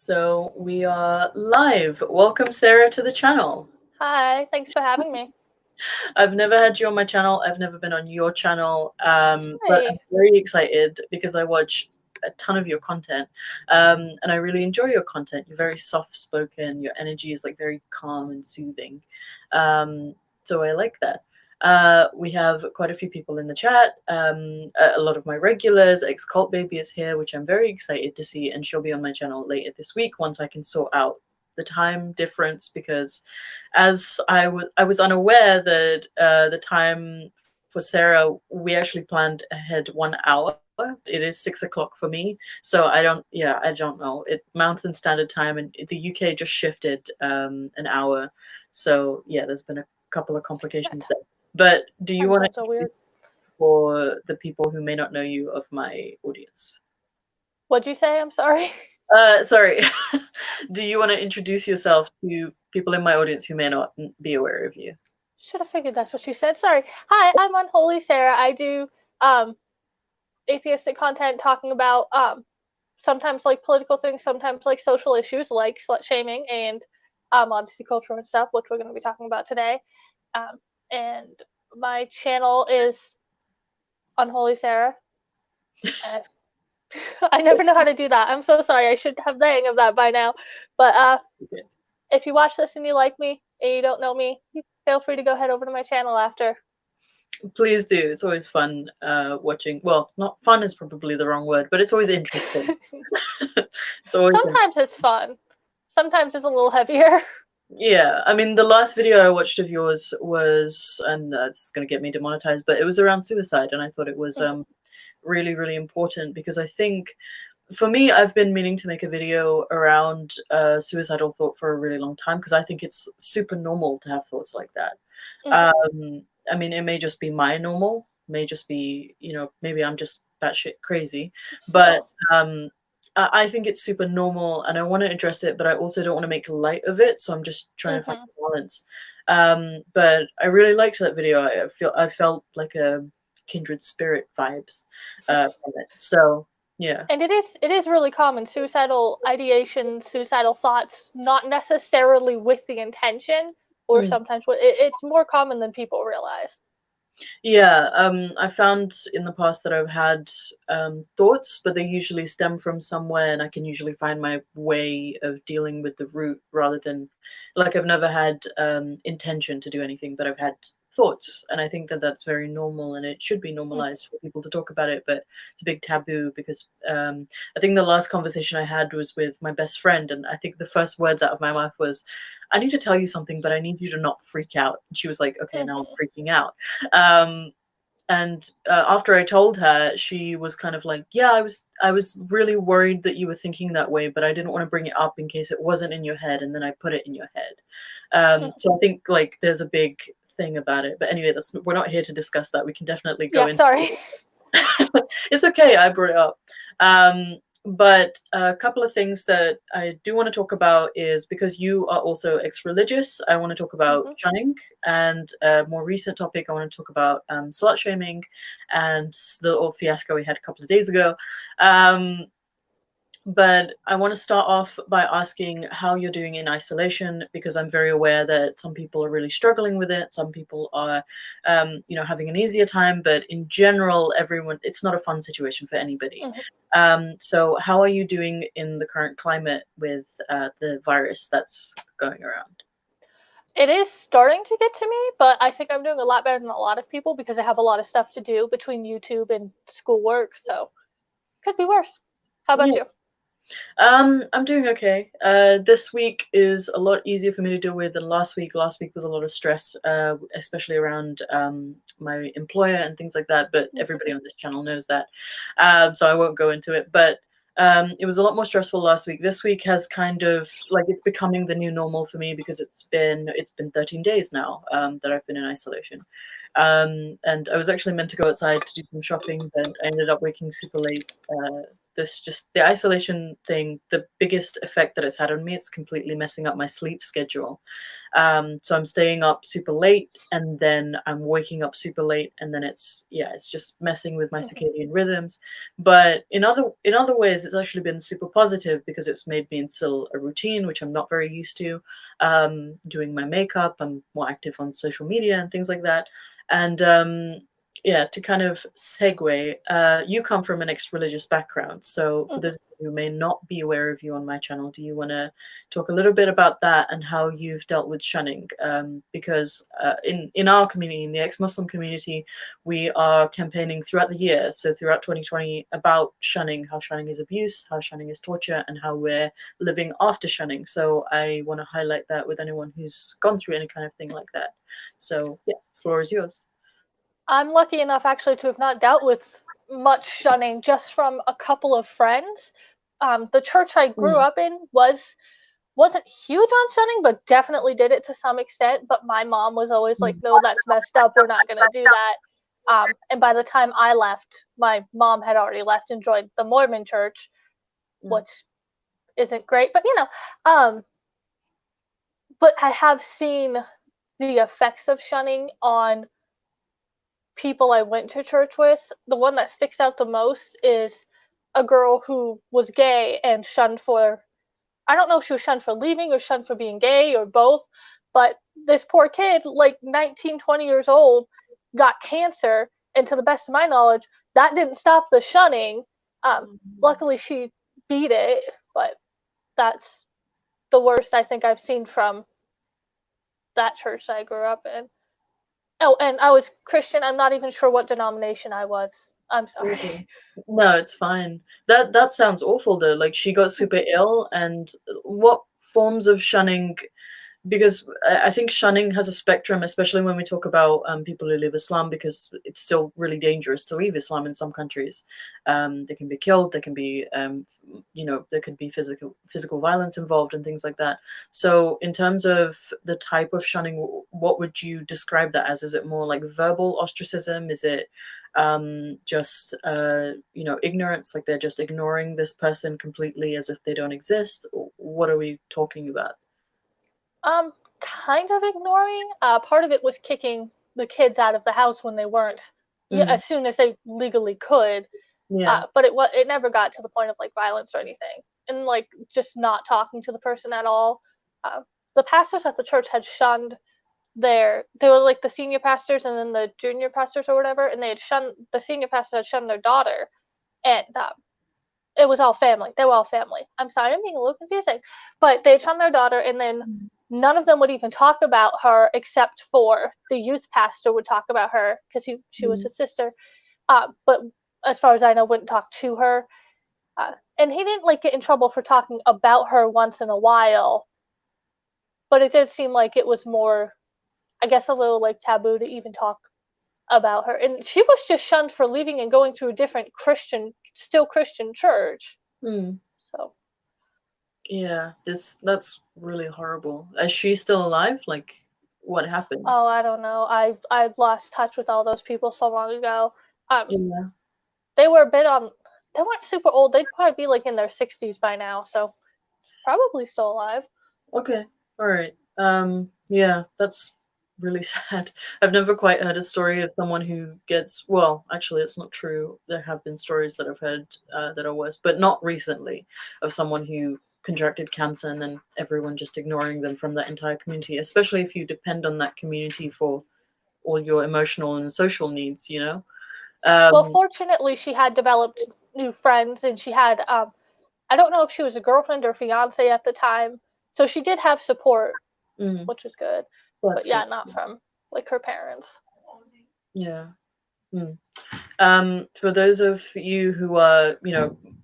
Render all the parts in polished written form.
So we are live. Welcome, Sarah, to the channel. Hi, thanks for having me. I've never had you on my channel. I've never been on your channel, but Hi. I'm very excited because I watch a ton of your content, and I really enjoy your content. You're very soft-spoken. Your energy is like very calm and soothing, so I like that. We have quite a few people in the chat. A lot of my regulars. Ex Cult Baby is here, which I'm very excited to see, and she'll be on my channel later this week once I can sort out the time difference, because as I was unaware that the time for Sarah, we actually planned ahead 1 hour. It is 6 o'clock for me, so I don't know. Mountain Standard Time and the UK just shifted an hour, so yeah, there's been a couple of complications there. But do you Time want zones are to, weird. for the people who may not know you, of my audience? What'd you say? I'm sorry. Sorry. Do you want to introduce yourself to people in my audience who may not be aware of you? Should have figured that's what you said. Sorry. Hi, I'm Unholy Sara. I do um atheistic content talking about sometimes like political things, sometimes like social issues like slut shaming and obviously culture and stuff, which we're going to be talking about today. And my channel is Unholy Sara. Uh, I never know how to do that. I'm so sorry. I should have the hang of that by now. But Okay. if you watch this and you like me and you don't know me, feel free to go head over to my channel after. Please do. It's always fun watching. Well, not fun is probably the wrong word, but it's always interesting. It's always Sometimes it's fun. Sometimes it's a little heavier. yeah. I mean, the last video I watched of yours was, and it's going to get me demonetized, but it was around suicide, and I thought it was really, really important because I think for me, I've been meaning to make a video around suicidal thought for a really long time because I think it's super normal to have thoughts like that. I mean, it may just be my normal, may just be, maybe I'm just batshit crazy, but I think it's super normal and I want to address it, but I also don't want to make light of it. So I'm just trying to find a balance. But I really liked that video. I felt like a kindred spirit vibes from it. So yeah. And it is really common, suicidal ideation, suicidal thoughts, not necessarily with the intention, or Mm. sometimes it's more common than people realize. Yeah, I found in the past that I've had thoughts, but they usually stem from somewhere, and I can usually find my way of dealing with the root rather than, like, I've never had intention to do anything, but I've had thoughts, and I think that that's very normal, and it should be normalized for people to talk about it, but it's a big taboo because I think the last conversation I had was with my best friend, and I think the first words out of my mouth was, "I need to tell you something, but I need you to not freak out." And she was like, "Okay, now I'm freaking out." Um, and after I told her, she was kind of like, "Yeah, I was really worried that you were thinking that way, but I didn't want to bring it up in case it wasn't in your head, and then I put it in your head." So I think like there's a big thing about it. But anyway, we're not here to discuss that. We can definitely go Yeah, into sorry. it's okay, I brought it up. But a couple of things that I do want to talk about is because you are also ex-religious, I want to talk about shunning, and a more recent topic, I want to talk about slut shaming and the little fiasco we had a couple of days ago. But I want to start off by asking how you're doing in isolation, because I'm very aware that some people are really struggling with it. Some people are, having an easier time, but in general, it's not a fun situation for anybody. So how are you doing in the current climate with the virus that's going around? It is starting to get to me, but I think I'm doing a lot better than a lot of people because I have a lot of stuff to do between YouTube and schoolwork, so could be worse. How about Yeah. you? I'm doing okay. This week is a lot easier for me to deal with than last week. Last week was a lot of stress, especially around my employer and things like that. But everybody on this channel knows that, so I won't go into it. But it was a lot more stressful last week. This week has kind of like it's becoming the new normal for me because it's been 13 days now that I've been in isolation. And I was actually meant to go outside to do some shopping, but I ended up waking super late the isolation thing, the biggest effect that it's had on me, it's completely messing up my sleep schedule. So I'm staying up super late, and then I'm waking up super late, and then it's just messing with my Mhm. circadian rhythms. But in other ways, it's actually been super positive because it's made me instill a routine, which I'm not very used to. Doing my makeup, I'm more active on social media and things like that. And yeah, to kind of segue, you come from a mixed religious background. So, for Mhm. those who may not be aware of you on my channel, do you want to talk a little bit about that and how you've dealt with shunning? Because in our community, in the ex-Muslim community, we are campaigning throughout the year, so throughout 2020, about shunning, how shunning is abuse, how shunning is torture, and how we're living after shunning. So, I want to highlight that with anyone who's gone through any kind of thing like that. So, yeah, floor is yours. I'm lucky enough actually to have not dealt with much shunning, just from a couple of friends. The church I grew Mm, up in wasn't huge on shunning, but definitely did it to some extent. But my mom was always like, mm, "No, that's messed up. We're not gonna do that." And by the time I left, my mom had already left and joined the Mormon church, mm, which isn't great, but um, but I have seen the effects of shunning on people I went to church with. The one that sticks out the most is a girl who was gay and shunned for, I don't know if she was shunned for leaving or shunned for being gay or both, but this poor kid, like 19, 20 years old, got cancer. And to the best of my knowledge, that didn't stop the shunning. mm. Luckily, she beat it, but that's the worst I think I've seen from that church I grew up in. Oh, and I was Christian. I'm not even sure what denomination I was. I'm sorry. Okay. No, it's fine. That sounds awful though. Like she got super ill, and what forms of shunning? Because I think shunning has a spectrum, especially when we talk about people who leave Islam, because it's still really dangerous to leave Islam in some countries. They can be killed. They can be, there could be physical violence involved and things like that. So, in terms of the type of shunning, what would you describe that as? Is it more like verbal ostracism? Is it just ignorance, like they're just ignoring this person completely as if they don't exist? What are we talking about? Um, kind of ignoring. Part of it was kicking the kids out of the house when they weren't, yeah, Mm, as soon as they legally could. yeah. But it never got to the point of like violence or anything, and like just not talking to the person at all. Uh, the pastors at the church had shunned they were like the senior pastors and then the junior pastors or whatever, and they had shunned the senior pastor had shunned their daughter, and it was all family. They were all family. I'm sorry, I'm being a little confusing, but they had shunned their daughter, and then Mm, none of them would even talk about her except for the youth pastor would talk about her because she was mm, his sister. But as far as I know, wouldn't talk to her. And he didn't like get in trouble for talking about her once in a while, but it did seem like it was more, I guess, a little like taboo to even talk about her. And she was just shunned for leaving and going to a different still Christian church. mm. So, Yeah, that's really horrible. Is she still alive? Like, what happened? oh, I don't know. I've lost touch with all those people so long ago. Um, Yeah. they were a bit on. They weren't super old. They'd probably be like in their 60s by now, so probably still alive. Okay. All right. Yeah, that's really sad. I've never quite heard a story of someone who gets, well, actually, it's not true. There have been stories that I've heard that are worse, but not recently, of someone who contracted cancer and then everyone just ignoring them from that entire community, especially if you depend on that community for all your emotional and social needs, you know? Well, Um, fortunately, she had developed new friends, and she had I don't know if she was a girlfriend or fiance at the time, so she did have support, mm, which was good. But that's yeah, good. not from like her parents. Yeah. Mm. For those of you who are,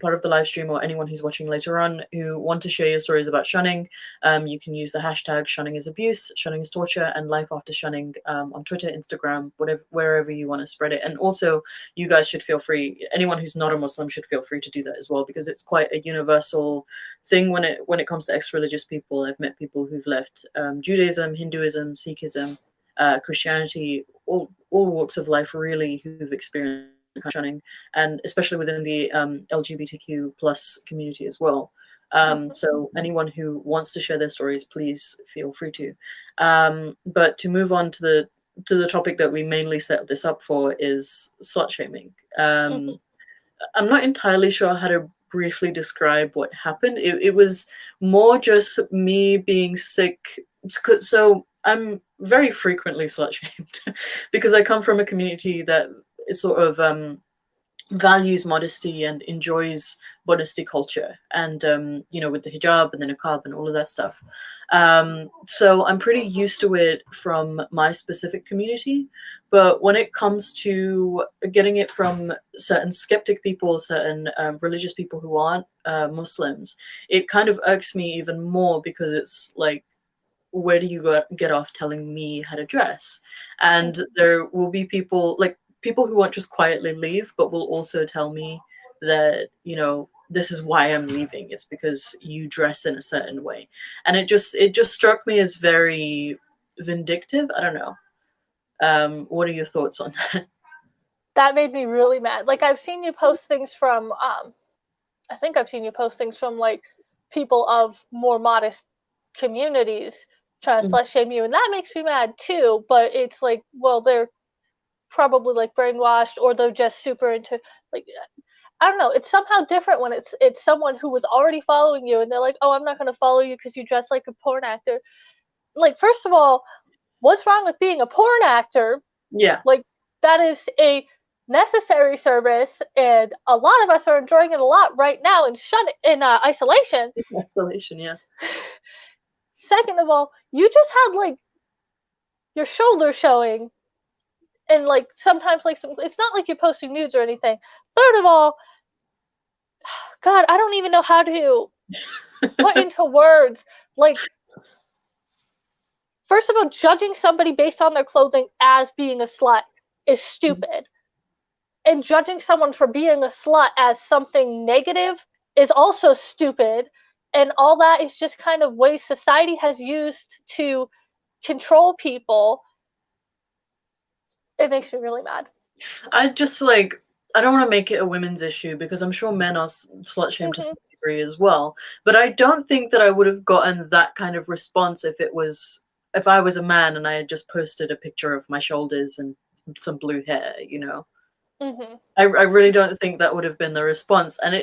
part of the live stream or anyone who's watching later on who want to share your stories about shunning, you can use the hashtag shunning is abuse, shunning is torture, and life after shunning on Twitter, Instagram, whatever, wherever you want to spread it. And also, you guys should feel free. Anyone who's not a Muslim should feel free to do that as well, because it's quite a universal thing when it comes to ex-religious people. I've met people who've left Judaism, Hinduism, Sikhism, Christianity, all walks of life really, who've experienced shunning, and especially within the LGBTQ plus community as well. So anyone who wants to share their stories, please feel free to. But to move on to the topic that we mainly set this up for is slut shaming. I'm not entirely sure how to briefly describe what happened. It was more just me being sick. So I'm very frequently slut shamed because I come from a community that is sort of values modesty and enjoys modesty culture, and with the hijab and the niqab and all of that stuff. So I'm pretty used to it from my specific community, but when it comes to getting it from certain skeptic people, certain religious people who aren't Muslims, it kind of irks me even more, because it's like, where do you get off telling me how to dress? And there will be people who won't just quietly leave, but will also tell me that, this is why I'm leaving. It's because you dress in a certain way. And it just struck me as very vindictive. I don't know. What are your thoughts on that? That made me really mad. Like, I've seen you post things from I think I've seen you post things from like people of more modest communities trying to slut shame you, and that makes me mad too. But it's like, well, they're probably like brainwashed, or they're just super into, like, I don't know. It's somehow different when it's someone who was already following you, and they're like, oh, I'm not going to follow you because you dress like a porn actor. Like, first of all, what's wrong with being a porn actor? Yeah. Like, that is a necessary service, and a lot of us are enjoying it a lot right now in isolation. Isolation, yeah. Second of all, you just had like your shoulder showing, and like sometimes like it's not like you're posting nudes or anything. Third of all, God, I don't even know how to put into words, like, first of all, judging somebody based on their clothing as being a slut is stupid. And judging someone for being a slut as something negative is also stupid. And all that is just kind of ways society has used to control people. It makes me really mad. I don't want to make it a women's issue, because I'm sure men are slut shamed to some degree as well. But I don't think that I would have gotten that kind of response if I was a man and I had just posted a picture of my shoulders and some blue hair. I really don't think that would have been the response. And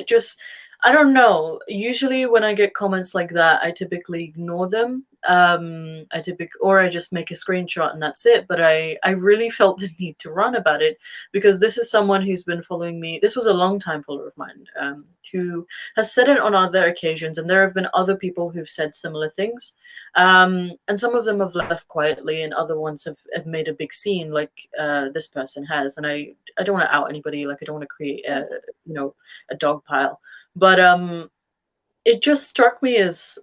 I don't know. Usually when I get comments like that, I typically ignore them. Or I just make a screenshot and that's it. But I really felt the need to run about it, because this is someone who's been following me. This was a long time follower of mine, who has said it on other occasions, and there have been other people who've said similar things. And some of them have left quietly, and other ones have made a big scene, like this person has. And I don't want to out anybody. Like, I don't want to create a dog pile. But it just struck me as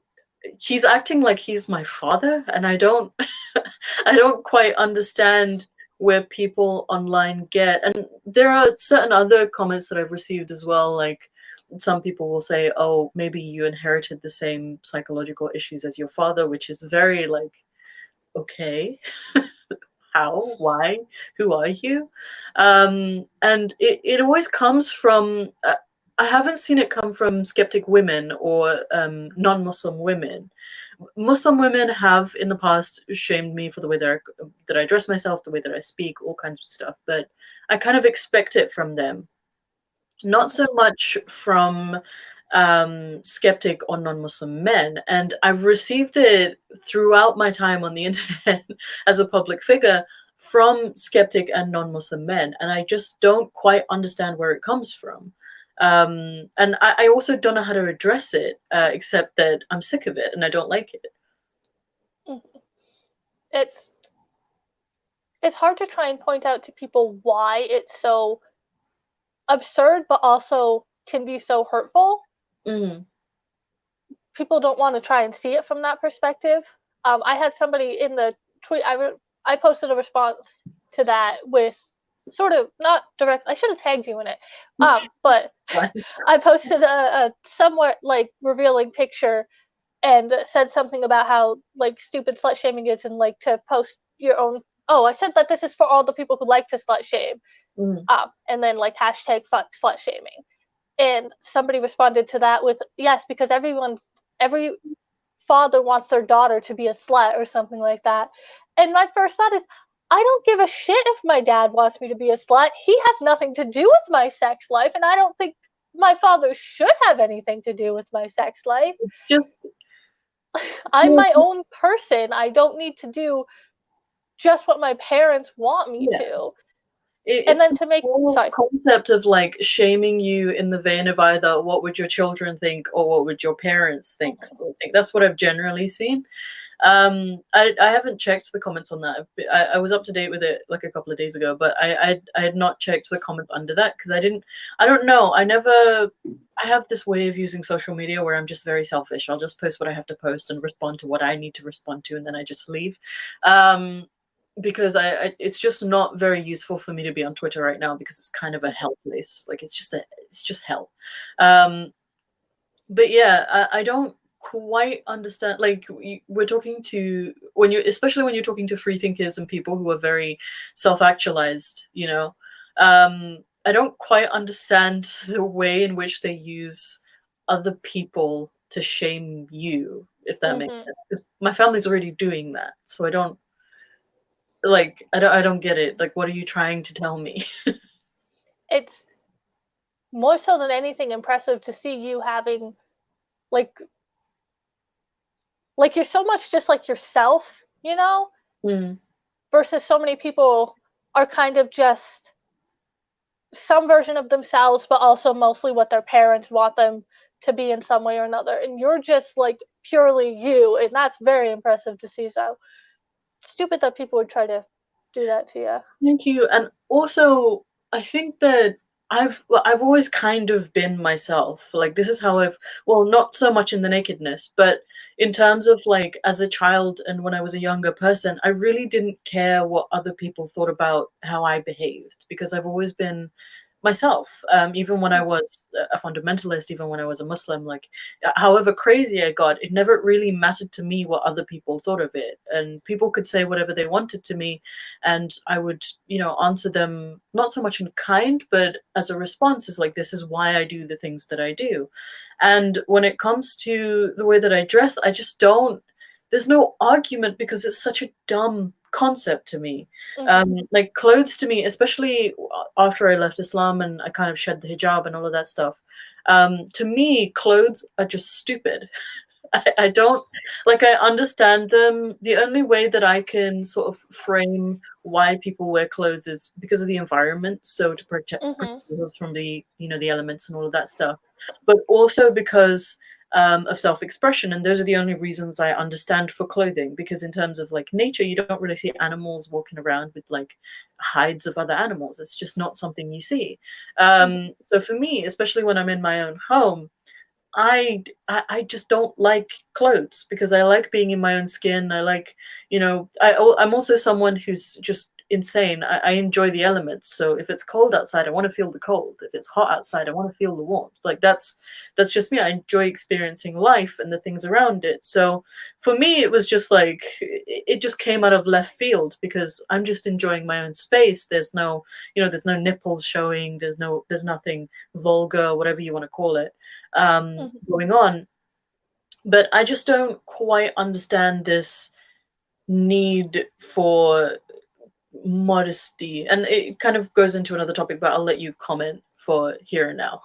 he's acting like he's my father, and I don't I don't quite understand where people online get. And there are certain other comments that I've received as well, like some people will say, oh, maybe you inherited the same psychological issues as your father, which is very like, okay. How? Why? Who are you? And it always comes from, I haven't seen it come from skeptic women or non-Muslim women. Muslim women have in the past shamed me for the way that I dress myself, the way that I speak, all kinds of stuff. But I kind of expect it from them, not so much from skeptic or non-Muslim men. And I've received it throughout my time on the internet as a public figure from skeptic and non-Muslim men, and I just don't quite understand where it comes from. And I also don't know how to address it, except that I'm sick of it and I don't like it. It's hard to try and point out to people why it's so absurd, but also can be so hurtful. People don't want to try and see it from that perspective. I had somebody in the tweet, I posted a response to that with sort of not direct. I should have tagged you in it, but I posted a somewhat like revealing picture and said something about how like stupid slut shaming is, and like to post your own. Oh, I said that this is for all the people who like to slut shame, Mm. And then like hashtag fuck slut shaming. And somebody responded to that with, yes, because every father wants their daughter to be a slut or something like that. And my first thought is, I don't give a shit if my dad wants me to be a slut. He has nothing to do with my sex life, and I don't think my father should have anything to do with my sex life. Just I'm my own person. I don't need to do just what my parents want me yeah. to. And It's then the to make, whole sorry. concept of like shaming you in the vein of either what would your children think or what would your parents think. Mhm. So I think that's what I've generally seen. I haven't checked the comments on that. I was up to date with it like a couple of days ago, but I had not checked the comments under that because I don't know. I have this way of using social media where I'm just very selfish. I'll just post what I have to post and respond to what I need to respond to, and then I just leave. Because it's just not very useful for me to be on Twitter right now because it's kind of a hell place. Like it's just hell. Um, but yeah, I don't quite understand. Like we're talking to when you, especially when you're talking to free thinkers and people who are very self-actualized. I don't quite understand the way in which they use other people to shame you, if that makes Mhm. sense. 'Cause my family's already doing that, so I don't get it. Like, what are you trying to tell me? It's more so than anything impressive to see you having like you're so much just like yourself, Mm. versus so many people are kind of just some version of themselves, but also mostly what their parents want them to be in some way or another. And you're just like purely you, and that's very impressive to see. So stupid that people would try to do that to you. Thank you. And also, I think that I've always kind of been myself. Like this is how well, not so much in the nakedness, but in terms of like as a child and when I was a younger person, I really didn't care what other people thought about how I behaved because I've always been myself. Even when I was a fundamentalist, even when I was a Muslim, like however crazy I got, it never really mattered to me what other people thought of it. And people could say whatever they wanted to me, and I would, answer them not so much in kind, but as a response is like, this is why I do the things that I do. And when it comes to the way that I dress, I just don't, there's no argument because it's such a dumb concept to me. Mm-hmm. Like clothes to me, especially after I left Islam and I kind of shed the hijab and all of that stuff. To me, clothes are just stupid. I don't like I understand them. The only way that I can sort of frame why people wear clothes is because of the environment, so to protect Mm-hmm. themselves from the elements and all of that stuff, but also because of self-expression, and those are the only reasons I understand for clothing. Because in terms of like nature, you don't really see animals walking around with like hides of other animals. It's just not something you see. Mm-hmm. So for me, especially when I'm in my own home, I just don't like clothes because I like being in my own skin. I like, I'm also someone who's just insane. I enjoy the elements. So if it's cold outside, I want to feel the cold. If it's hot outside, I want to feel the warmth. Like that's just me. I enjoy experiencing life and the things around it. So for me, it was just like it just came out of left field because I'm just enjoying my own space. There's no nipples showing. There's nothing vulgar, whatever you want to call it, Mm-hmm. going on. But I just don't quite understand this need for modesty. And it kind of goes into another topic, but I'll let you comment for here and now.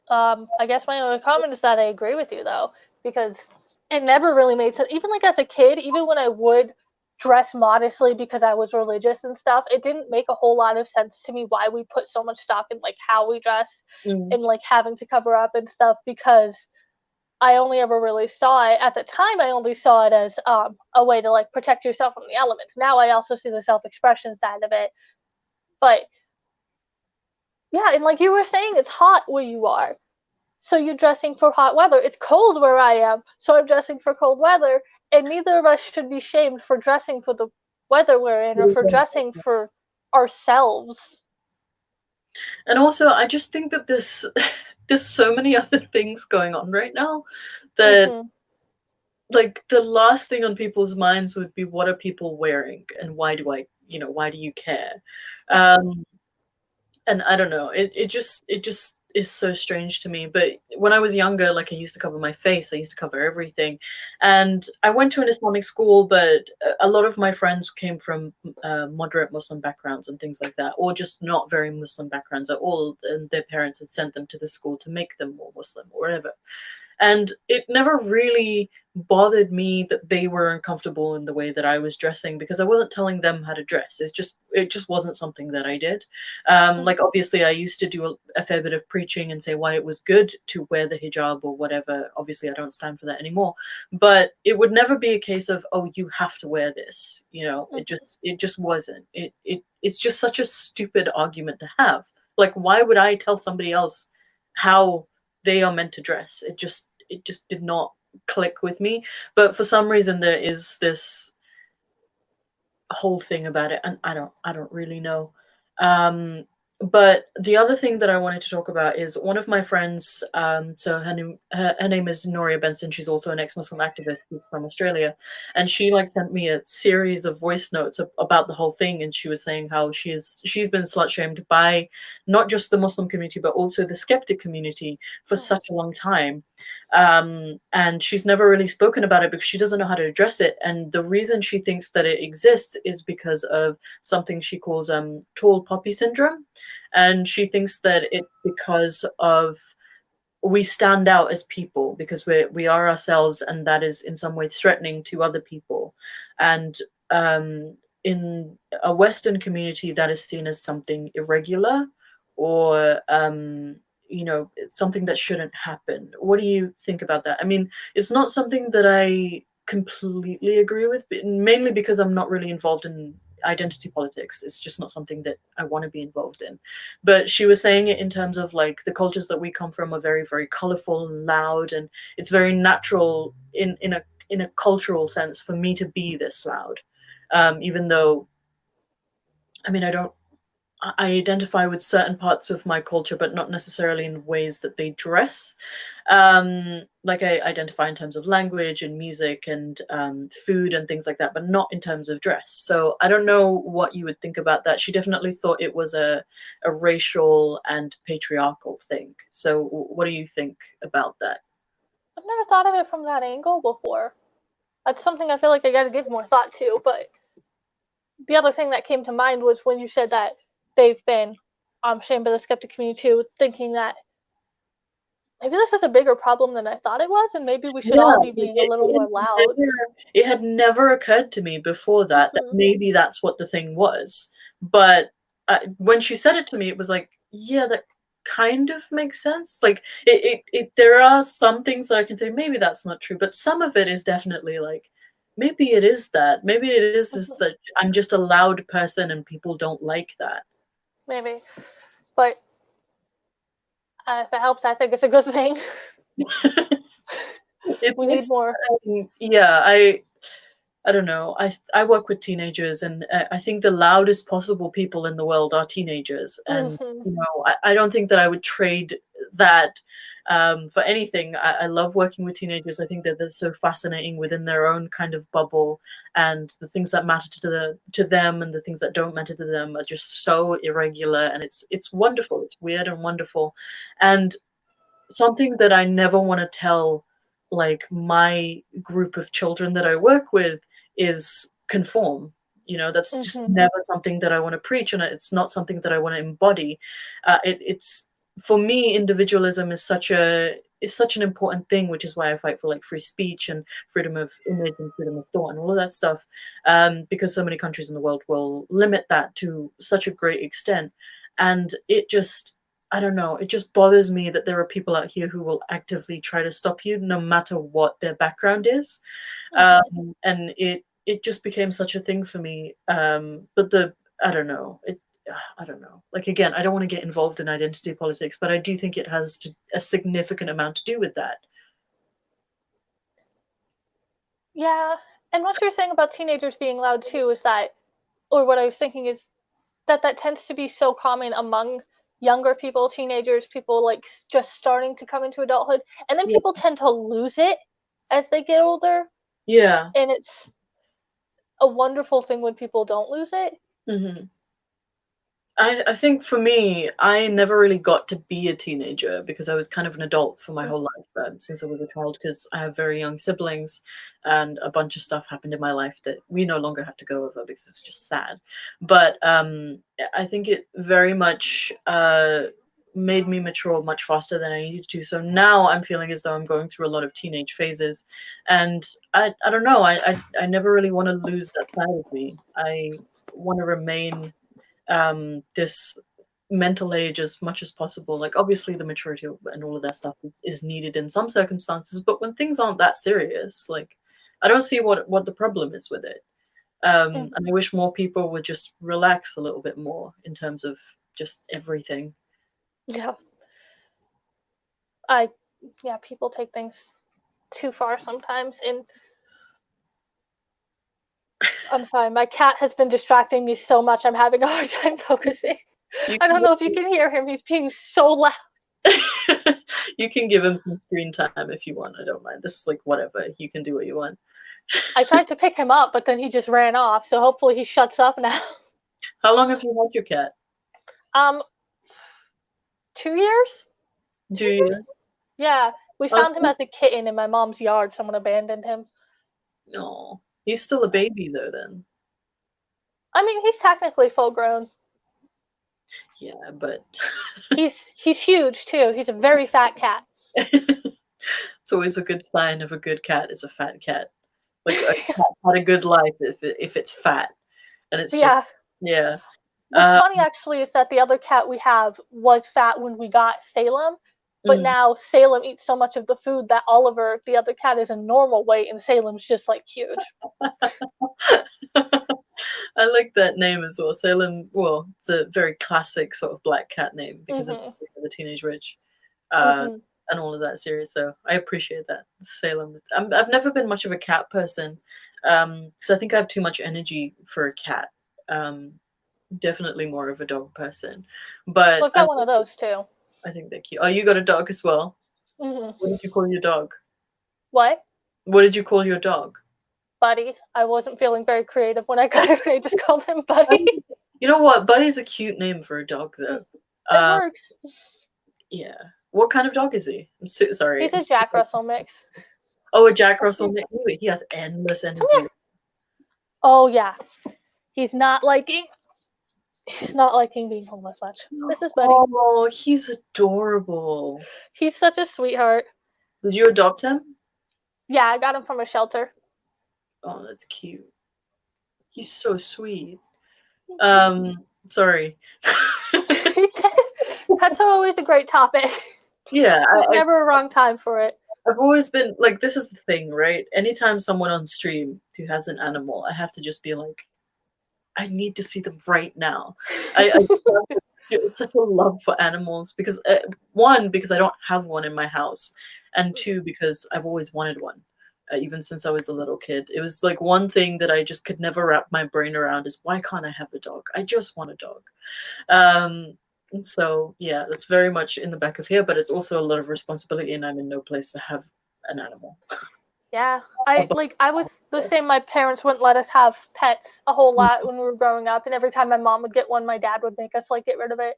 I guess my only comment is that I agree with you though, because it never really made sense. Even like as a kid, even when I would dress modestly because I was religious and stuff, it didn't make a whole lot of sense to me why we put so much stock in like how we dress Mm. and like having to cover up and stuff, because I only ever really saw it at the time. I only saw it as a way to like protect yourself from the elements. Now I also see the self-expression side of it. But yeah, and like you were saying, it's hot where you are, so you're dressing for hot weather. It's cold where I am, so I'm dressing for cold weather. And neither of us should be shamed for dressing for the weather we're in or for dressing for ourselves. And also, I just think that there's so many other things going on right now that Mm-hmm. like the last thing on people's minds would be what are people wearing and why do I why do you care? Um, and I don't know, it just is so strange to me. But when I was younger, like, I used to cover my face, I used to cover everything, and I went to an Islamic school, but a lot of my friends came from moderate Muslim backgrounds and things like that, or just not very Muslim backgrounds at all, and their parents had sent them to the school to make them more Muslim or whatever. And it never really bothered me that they were uncomfortable in the way that I was dressing, because I wasn't telling them how to dress. It just wasn't something that I did. Like, obviously I used to do a fair bit of preaching and say why it was good to wear the hijab or whatever. Obviously I don't stand for that anymore. But it would never be a case of, oh, you have to wear this. It just wasn't. It's just such a stupid argument to have. Like, why would I tell somebody else how they are meant to dress? It just did not click with me. But for some reason there is this whole thing about it, and I don't really know. Um, but the other thing that I wanted to talk about is one of my friends. So her name is Noria Benson. She's also an ex-Muslim activist who's from Australia, and she like sent me a series of voice notes about the whole thing. And she was saying how she's been slut shamed by not just the Muslim community but also the skeptic community for such a long time. And she's never really spoken about it because she doesn't know how to address it. And the reason she thinks that it exists is because of something she calls tall poppy syndrome. And she thinks that it's because of we stand out as people because we are ourselves, and that is in some way threatening to other people. And in a Western community, that is seen as something irregular, or it's something that shouldn't happen. What do you think about that? I mean, it's not something that I completely agree with, but mainly because I'm not really involved in identity politics. It's just not something that I want to be involved in. But she was saying it in terms of like the cultures that we come from are very, very colorful and loud, and it's very natural in a cultural sense for me to be this loud. Even though, I mean, I identify with certain parts of my culture, but not necessarily in ways that they dress. Like, I identify in terms of language and music and food and things like that, but not in terms of dress. So I don't know what you would think about that. She definitely thought it was a racial and patriarchal thing. So what do you think about that? I've never thought of it from that angle before. That's something I feel like I gotta give more thought to. But the other thing that came to mind was when you said that they've been shamed by the skeptic community too, thinking that maybe this is a bigger problem than I thought it was, and maybe we should Yeah, all be like being a little more loud. it had never occurred to me before that maybe that's what the thing was. But when she said it to me, it was like, yeah, that kind of makes sense. Like, there are some things that I can say maybe that's not true, but some of it is definitely like, maybe it is that. Maybe it is just that I'm just a loud person and people don't like that. Maybe, but if it helps, I think it's a good thing. We need more. Yeah, I don't know. I work with teenagers, and I think the loudest possible people in the world are teenagers. And I don't think that I would trade that for anything. I love working with teenagers. I think that they're so fascinating within their own kind of bubble, and the things that matter to them and the things that don't matter to them are just so irregular, and it's wonderful. It's weird and wonderful, and something that I never want to tell like my group of children that I work with is conform. That's just never something that I want to preach, and it's not something that I want to embody. It's for me, individualism is such an important thing, which is why I fight for like free speech and freedom of image and freedom of thought and all of that stuff. Because so many countries in the world will limit that to such a great extent, and it just, I don't know, it just bothers me that there are people out here who will actively try to stop you no matter what their background is. And it just became such a thing for me. But I don't know. I don't know. Like, again, I don't want to get involved in identity politics, but I do think it has a significant amount to do with that. Yeah, and what you're saying about teenagers being loud too is that, or what I was thinking is that tends to be so common among younger people, teenagers, people like just starting to come into adulthood, and then people tend to lose it as they get older. Yeah. And it's a wonderful thing when people don't lose it. Mhm. I think for me, I never really got to be a teenager because I was kind of an adult for my Mm. whole life, since I was a child, 'cause I have very young siblings, and a bunch of stuff happened in my life that we no longer have to go over because it's just sad. But, I think it very much, made me mature much faster than I needed to. So now I'm feeling as though I'm going through a lot of teenage phases, and I don't know, I never really wanna lose that side of me. I wanna remain this mental age as much as possible. Like obviously the maturity and all of that stuff is needed in some circumstances, but when things aren't that serious, like I don't see what the problem is with it. Mm. And I wish more people would just relax a little bit more in terms of just everything. Yeah. I Yeah, people take things too far sometimes, and I'm sorry, my cat has been distracting me so much I'm having a hard time focusing. You I don't know if you can can hear him, he's being so loud. you can give him some screen time if you want. I don't mind. This is like whatever. You can do what you want. I tried to pick him up, but then he just ran off, so hopefully he shuts up now. How long have you had your cat? Um, 2 years? Do 2 years? you? Yeah, we Oh, found him as a kitten in my mom's yard. Someone abandoned him. no. He's still a baby though. Then. I mean, he's technically full grown. Yeah, but He's huge too. He's a very fat cat. it's always a good sign of a good cat is a fat cat. Like a cat had a good life if it's fat, and it's just Yeah. yeah. What's Uh, funny actually is that the other cat we have was fat when we got Salem, but mm. now Salem eats so much of the food that Oliver, the other cat, is a normal weight, and Salem's just like huge. I like that name as well. Salem. Well, it's a very classic sort of black cat name because of Mhm. the Teenage Witch, uh, Mhm. and all of that series. So I appreciate that Salem. I've never been much of a cat person, because I think I have too much energy for a cat. Um, Definitely more of a dog person, but We've got one of those too. I think they're cute. Oh, you got a dog as well? Mhm. What did you call your dog? What? What did you call your dog? Buddy. I wasn't feeling very creative when I got it. I just called him Buddy. Buddy. You know what? Buddy's a cute name for a dog, though. It Um, works. yeah. What kind of dog is he? I'm so sorry. He's a Jack Russell mix. Oh, a Jack Let's Russell see. mix. Anyway, he has endless Come energy. here. Oh yeah. He's not liking. He's not liking being homeless much. This is Buddy. Oh, he's adorable. He's such a sweetheart. Did you adopt him? Yeah, I got him from a shelter. Oh, that's cute. He's so sweet. Thanks. Sorry. That's always a great topic. Yeah, There's never a wrong time for it. I've always been like, this is the thing, right? Anytime someone on stream who has an animal, I have to just be like, I need to see them right now. I it's such a love for animals because one, because I don't have one in my house, and two, because I've always wanted one, even since I was a little kid. It was like one thing that I just could never wrap my brain around is why can't I have a dog? I just want a dog. And so yeah, that's very much in the back of here, but it's also a lot of responsibility, and I'm in no place to have an animal. Yeah, I was the same. My parents wouldn't let us have pets a whole lot when we were growing up, and every time my mom would get one, my dad would make us like get rid of it.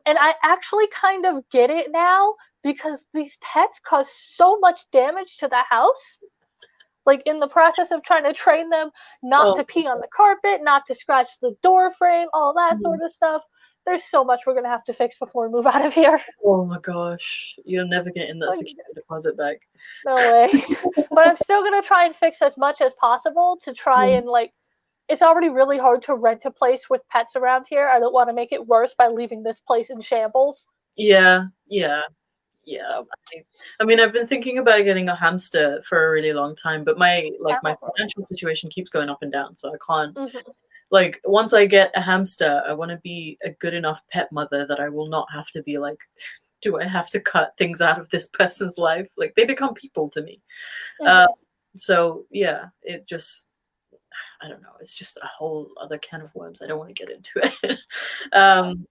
And I actually kind of get it now because these pets cause so much damage to the house. Like in the process of trying to train them not Oh, to pee on the carpet, not to scratch the door frame, all that mm. sort of stuff. There's so much we're gonna have to fix before we move out of here. Oh my gosh, you'll never get in that Like, security deposit back. no way. But I'm still gonna try and fix as much as possible to try Mm. and like. It's already really hard to rent a place with pets around here. I don't want to make it worse by leaving this place in shambles. Yeah, yeah. Yeah, So, I mean, I've been thinking about getting a hamster for a really long time, but my oh, financial situation keeps going up and down, so I can't. mhm. Like, once I get a hamster, I want to be a good enough pet mother that I will not have to be like, do I have to cut things out of this person's life? Like, they become people to me. Uh, Mhm. so yeah, it just, I don't know. It's just a whole other can of worms. I don't want to get into it. Yeah. um,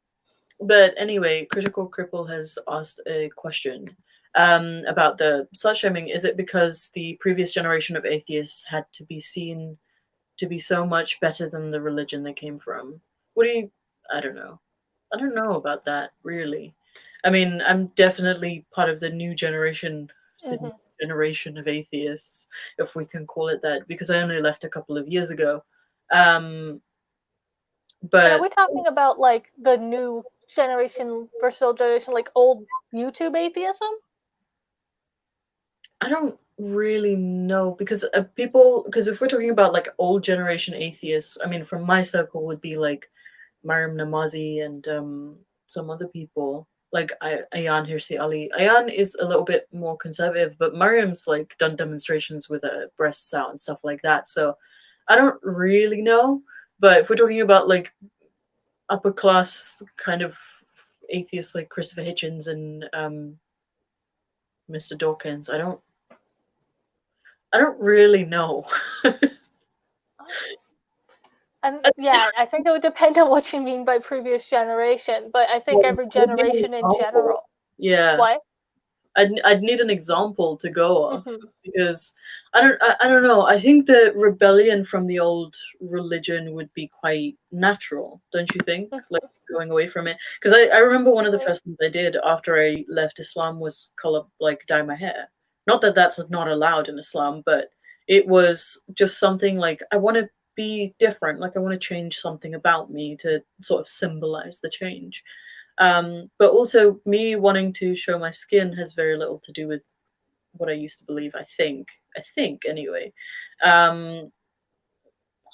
But anyway, Critical Cripple has asked a question about the slut shaming. Is it because the previous generation of atheists had to be seen to be so much better than the religion they came from. What do you? I don't know. I don't know about that really. I mean, I'm definitely part of the new Hmm. generation of atheists, if we can call it that, because I only left a couple of years ago. Um, And are but we talking about like the new generation versus old generation, like old YouTube atheism? I don't really know because because if we're talking about like old generation atheists, I mean, from my circle would be like Mariam Namazi and some other people like Ayan Hirsi Ali. Ayan is a little bit more conservative, but Mariam's like done demonstrations with her breasts out and stuff like that. So I don't really know. But if we're talking about like upper class kind of atheists like Christopher Hitchens and Mr. Dawkins, I don't really know. And yeah, I think it would depend on what you mean by previous generation, but I think Well, every I would need an generation in example. general. Yeah, What? I'd need an example to go off Hmm. because I don't know. I think the rebellion from the old religion would be quite natural, don't you think? Like going away from it. Because I remember one of the first things I did after I left Islam was color like dye my hair. Not that that's not allowed in Islam, but it was just something like I want to be different. Like I want to change something about me to sort of symbolize the change. But also, me wanting to show my skin has very little to do with what I used to believe. I think. I think anyway. Um,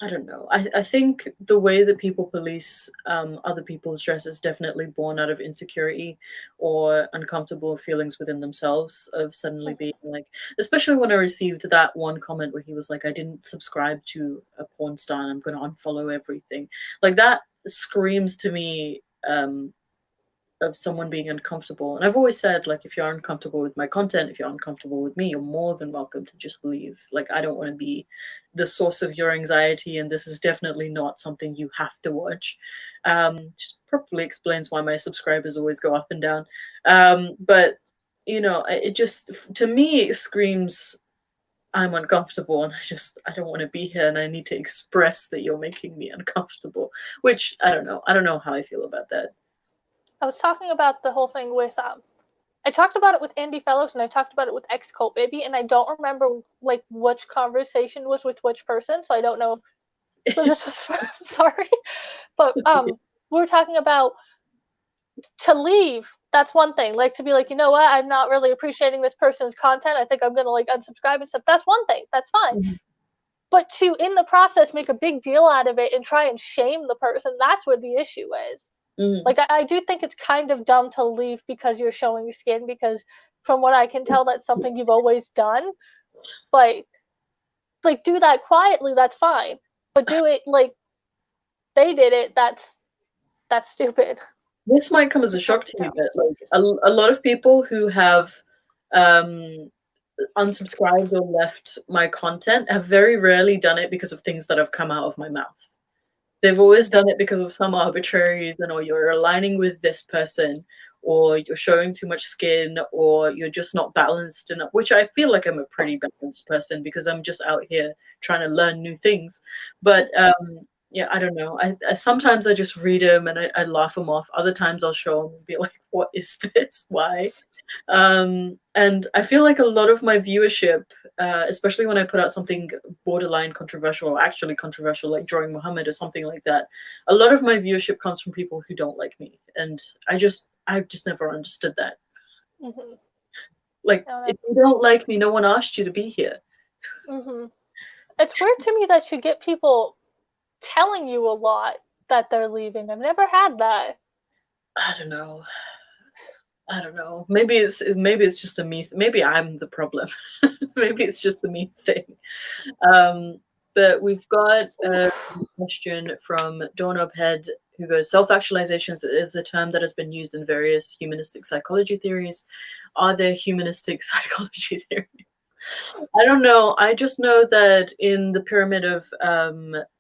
I don't know. I think the way that people police other people's dress is definitely born out of insecurity or uncomfortable feelings within themselves of suddenly being like, especially when I received that one comment where he was like, I didn't subscribe to a porn star and I'm going to unfollow everything. Like that screams to me of someone being uncomfortable. And I've always said, like, if you're uncomfortable with my content, if you're uncomfortable with me, you're more than welcome to just leave. Like, I don't want to be the source of your anxiety, and this is definitely not something you have to watch. Just probably explains why my subscribers always go up and down. But you know, it just to me it screams I'm uncomfortable and I don't want to be here and I need to express that you're making me uncomfortable. Which I don't know. I don't know how I feel about that. I was talking about the whole thing with I talked about it with Andy Fellows and I talked about it with ex Cult Baby, and I don't remember like which conversation was with which person, so I don't know who this was for. Sorry, but we were talking about to leave. That's one thing. Like to be like, you know what, I'm not really appreciating this person's content. I think I'm gonna like unsubscribe and stuff. That's one thing. That's fine. Mhm. But to in the process make a big deal out of it and try and shame the person, that's where the issue is. Mhm. Like I do think it's kind of dumb to leave because you're showing skin, because from what I can tell that's something you've always done. But like do that quietly, that's fine. But do it like they did it, that's stupid. This might come as a shock That's to you, dumb. but like a lot of people who have um, unsubscribed or left my content have very rarely done it because of things that have come out of my mouth. They've always done it because of some arbitrary reason, or you're aligning with this person, or you're showing too much skin, or you're just not balanced enough. Which I feel like I'm a pretty balanced person because I'm just out here trying to learn new things. But yeah, I don't know. I sometimes I just read them and I laugh them off. Other times I'll show them and be like, "What is this? Why?" And I feel like a lot of my viewership, especially when I put out something borderline controversial or actually controversial, like drawing Muhammad or something like that, a lot of my viewership comes from people who don't like me, and I've just never understood that. Mm-hmm. Like, if you don't like me, no one asked you to be here. Mm-hmm. It's weird to me that you get people telling you a lot that they're leaving. I've never had that. I don't know. I don't know. Maybe it's just a me. Maybe I'm the problem. Maybe it's just a me thing. Um, but we've got a question from Doorknob Head who goes, self-actualization is a term that has been used in various humanistic psychology theories. Are there humanistic psychology theories? I don't know. I just know that in the pyramid of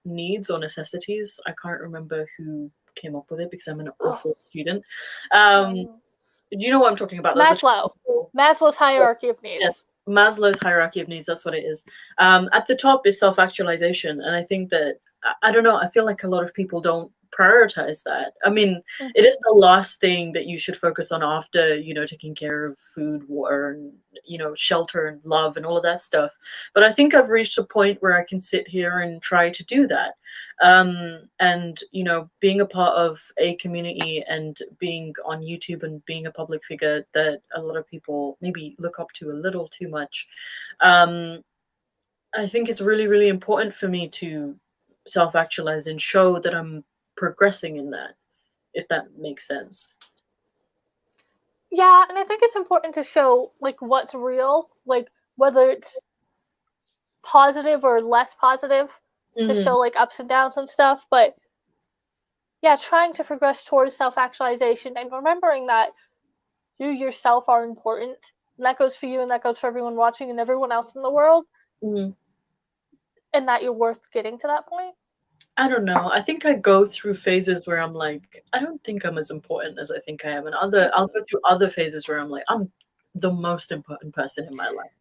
needs or necessities, I can't remember who came up with it because I'm an awful student. Do you know what I'm talking about? Maslow. Maslow's hierarchy of Yes, needs. Maslow's hierarchy of needs, that's what it is. At the top is self-actualization, and I think that I don't know, I feel like a lot of people don't prioritize that. I mean, it is the last thing that you should focus on after, taking care of food, water, and shelter and love and all of that stuff. But I think I've reached a point where I can sit here and try to do that. And being a part of a community and being on YouTube and being a public figure that a lot of people maybe look up to a little too much, um, I think it's really, really important for me to self-actualize and show that I'm progressing in that, if that makes sense. Yeah, and I think it's important to show like what's real, like whether it's positive or less positive, to Hmm. show like ups and downs and stuff. But yeah, trying to progress towards self-actualization and remembering that you yourself are important. And that goes for you and that goes for everyone watching and everyone else in the world, Hmm. and that you're worth getting to that point. I don't know. I think I go through phases where I'm like, I don't think I'm as important as I think I am, and I'll go through other phases where I'm like, I'm the most important person in my life.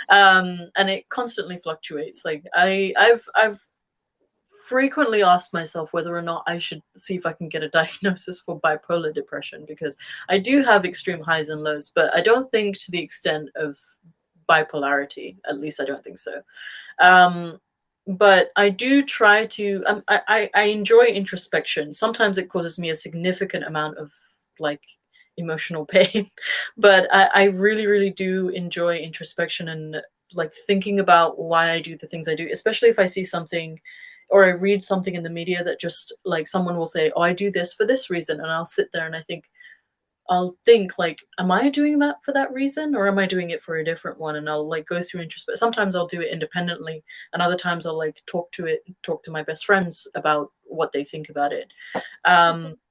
And it constantly fluctuates. Like I've frequently asked myself whether or not I should see if I can get a diagnosis for bipolar depression, because I do have extreme highs and lows, but I don't think to the extent of bipolarity. At least I don't think so. Um, but I do try to. I enjoy introspection. Sometimes it causes me a significant amount of like emotional pain, but I really, really do enjoy introspection and like thinking about why I do the things I do, especially if I see something or I read something in the media that just like someone will say, "Oh, I do this for this reason," and I'll sit there and I'll think like, am I doing that for that reason or am I doing it for a different one? And I'll like go through introspect. Sometimes I'll do it independently, and other times I'll like talk to my best friends about what they think about it.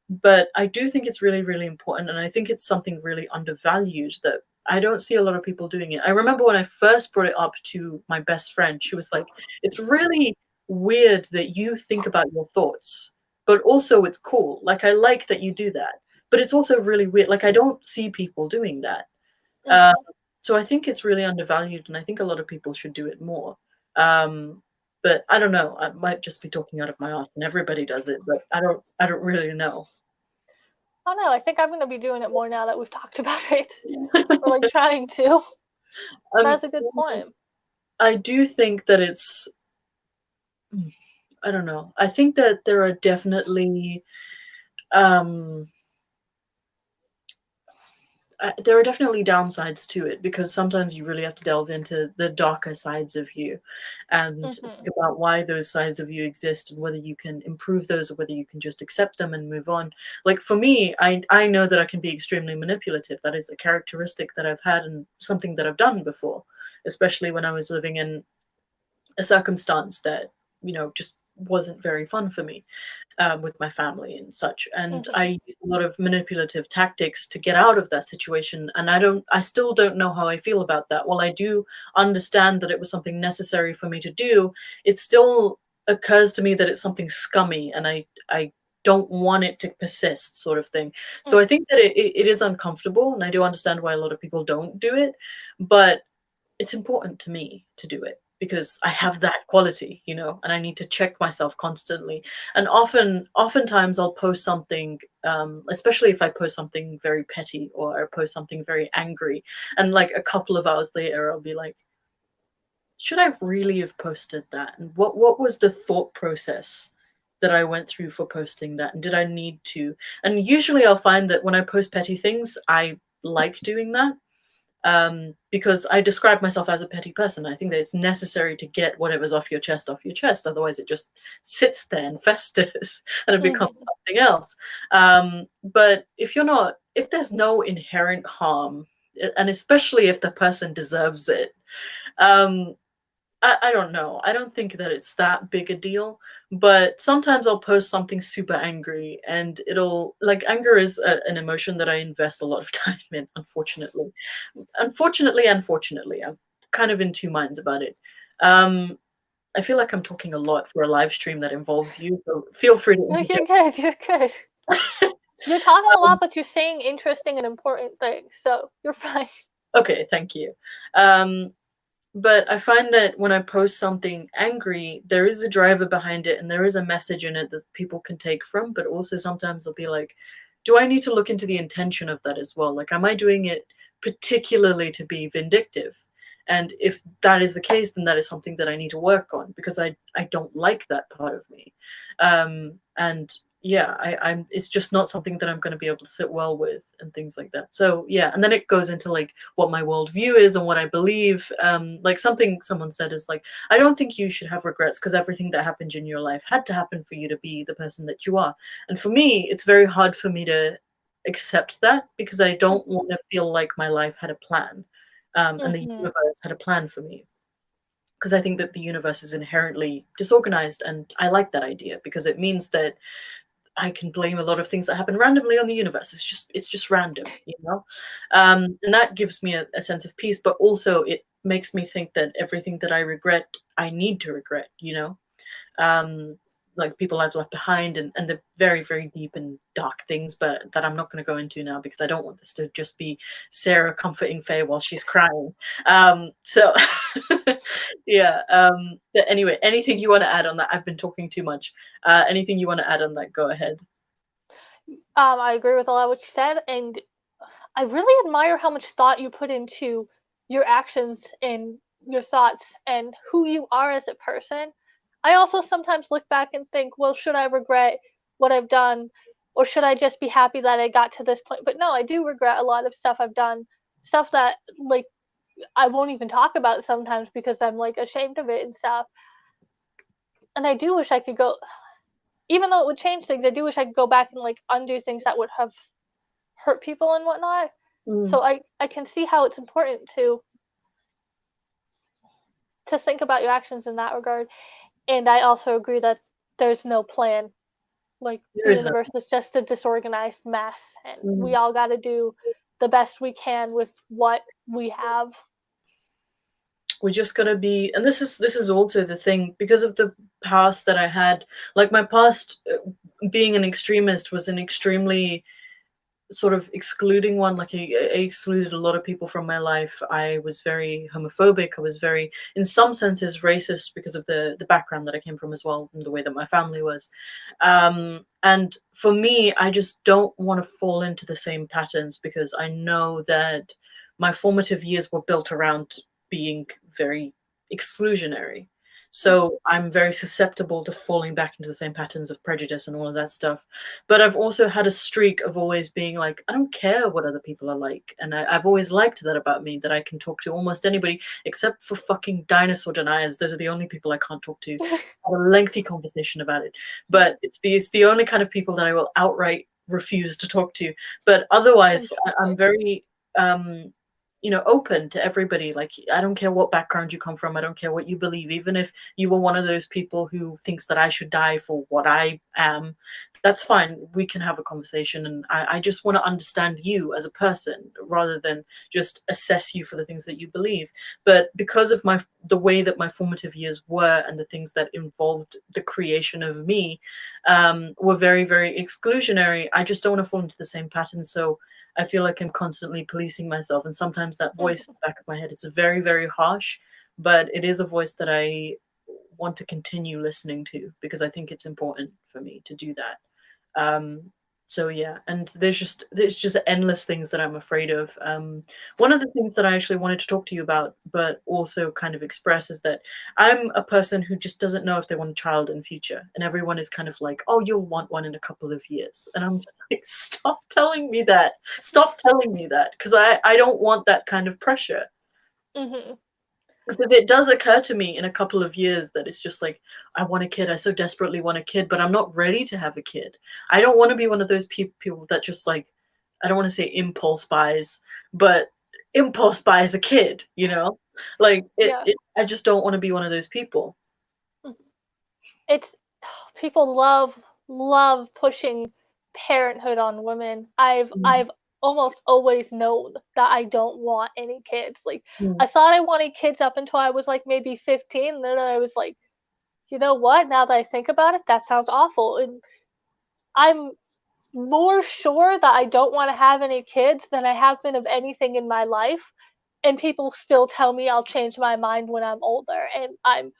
But I do think it's really, really important, and I think it's something really undervalued that I don't see a lot of people doing it. I remember when I first brought it up to my best friend, she was like, "It's really weird that you think about your thoughts, but also it's cool. Like I like that you do that." But it's also really weird. Like I don't see people doing that. Um, Mm-hmm. so I think it's really undervalued, and I think a lot of people should do it more. Um, but I don't know. I might just be talking out of my ass, and everybody does it, but I don't really know. I don't know. I think I'm gonna be doing it more now that we've talked about it, or like trying to. um, That's a good point. I do think that it's. I don't know. I think that there are definitely. Um, there are definitely downsides to it, because sometimes you really have to delve into the darker sides of you and Mm-hmm. think about why those sides of you exist and whether you can improve those or whether you can just accept them and move on. Like for me, I know that I can be extremely manipulative. That is a characteristic that I've had and something that I've done before, especially when I was living in a circumstance that, just wasn't very fun for me, with my family and such. And Mm-hmm. I used a lot of manipulative tactics to get out of that situation. And I still don't know how I feel about that. While I do understand that it was something necessary for me to do, it still occurs to me that it's something scummy, and I don't want it to persist, sort of thing. So I think that it is uncomfortable, and I do understand why a lot of people don't do it, but it's important to me to do it because I have that quality, and I need to check myself constantly. And oftentimes I'll post something, especially if I post something very petty or I post something very angry, and like a couple of hours later, I'll be like, should I really have posted that? And what was the thought process that I went through for posting that? And did I need to? And usually I'll find that when I post petty things, I like doing that, because I describe myself as a petty person. I think that it's necessary to get whatever's off your chest off your chest. Otherwise, it just sits there and festers and it becomes Mm-hmm. something else. But if there's no inherent harm, and especially if the person deserves it, um, I don't know. I don't think that it's that big a deal, but sometimes I'll post something super angry, and it'll like anger is an emotion that I invest a lot of time in, unfortunately. Unfortunately, I'm kind of in two minds about it. Um, I feel like I'm talking a lot for a live stream that involves you, so feel free to No, you're interject. good. You're good. You're talking a lot, but you're saying interesting and important things, so you're fine. Okay, thank you. But I find that when I post something angry, there is a driver behind it and there is a message in it that people can take from, but also sometimes they'll be like, do I need to look into the intention of that as well? Like, am I doing it particularly to be vindictive? And if that is the case, then that is something that I need to work on because I don't like that part of me. And yeah, I'm it's just not something that I'm going to be able to sit well with and things like that. So yeah, and then it goes into like what my worldview is and what I believe. Like something someone said is like, I don't think you should have regrets because everything that happened in your life had to happen for you to be the person that you are. And for me, it's very hard for me to accept that because I don't Mhm. want to feel like my life had a plan, and the Mhm. universe had a plan for me. Because I think that the universe is inherently disorganized, and I like that idea because it means that I can blame a lot of things that happen randomly on the universe. It's just random, you know, and that gives me a sense of peace. But also, it makes me think that everything that I regret, I need to regret. You know, um, like people I've left behind, and the very very deep and dark things, but that I'm not going to go into now because I don't want this to just be Sarah comforting Faye while she's crying. So yeah. But anyway, anything you want to add on that? I've been talking too much. Anything you want to add on that? Go ahead. I agree with a lot of what you said, and I really admire how much thought you put into your actions and your thoughts and who you are as a person. I also sometimes look back and think, well, should I regret what I've done, or should I just be happy that I got to this point? But no, I do regret a lot of stuff I've done, stuff that like I won't even talk about sometimes because I'm like ashamed of it and stuff. And I do wish I could go, even though it would change things, I do wish I could go back and like undo things that would have hurt people and whatnot. Mm, So I can see how it's important to think about your actions in that regard. And I also agree that there's no plan. Like there the is no. universe is just a disorganized mess, and we Mm. all got to do the best we can with what we have. We're just gonna be, and this is also the thing because of the past that I had. Like my past, being an extremist was an extremely sort of excluding one. Like I excluded a lot of people from my life. I was very homophobic. I was very, in some senses, racist because of the background that I came from as well, and the way that my family was. And for me, I just don't want to fall into the same patterns because I know that my formative years were built around being very exclusionary. Mhm. So I'm very susceptible to falling back into the same patterns of prejudice and all of that stuff. But I've also had a streak of always being like, I don't care what other people are like. And I've always liked that about me, that I can talk to almost anybody except for fucking dinosaur deniers. Those are the only people I can't talk to. Have a lengthy conversation about it. But it's the only kind of people that I will outright refuse to talk to. But otherwise, I'm Interesting. very open to everybody. Like I don't care what background you come from. I don't care what you believe. Even if you were one of those people who thinks that I should die for what I am, that's fine. We can have a conversation, and I just want to understand you as a person rather than just assess you for the things that you believe. But because of the way that my formative years were and the things that involved the creation of me, were very very exclusionary. I just don't want to fall into the same pattern. So I feel like I'm constantly policing myself, and sometimes that voice in Mhm. the back of my head is very very harsh, but it is a voice that I want to continue listening to because I think it's important for me to do that. Um, so yeah, and there's just endless things that I'm afraid of. One of the things that I actually wanted to talk to you about, but also kind of express, is that I'm a person who just doesn't know if they want a child in future, and everyone is kind of like, "Oh, you'll want one in a couple of years," and I'm just like, "Stop telling me that! Stop telling me that!" Because I don't want that kind of pressure. Mhm. Because if it does occur to me in a couple of years that it's just like, I want a kid, I so desperately want a kid, but I'm not ready to have a kid. I don't want to be one of those people that just like, I don't want to say impulse buys, but impulse buys a kid, you know? Like Yeah. I just don't want to be one of those people. Mhm. It's people love pushing parenthood on women. Mm, I've almost always known that I don't want any kids. Like mm, I thought I wanted kids up until I was like maybe 15, and then I was like, you know what? Now that I think about it, that sounds awful. And I'm more sure that I don't want to have any kids than I have been of anything in my life. and people still tell me I'll change my mind when I'm older, and I'm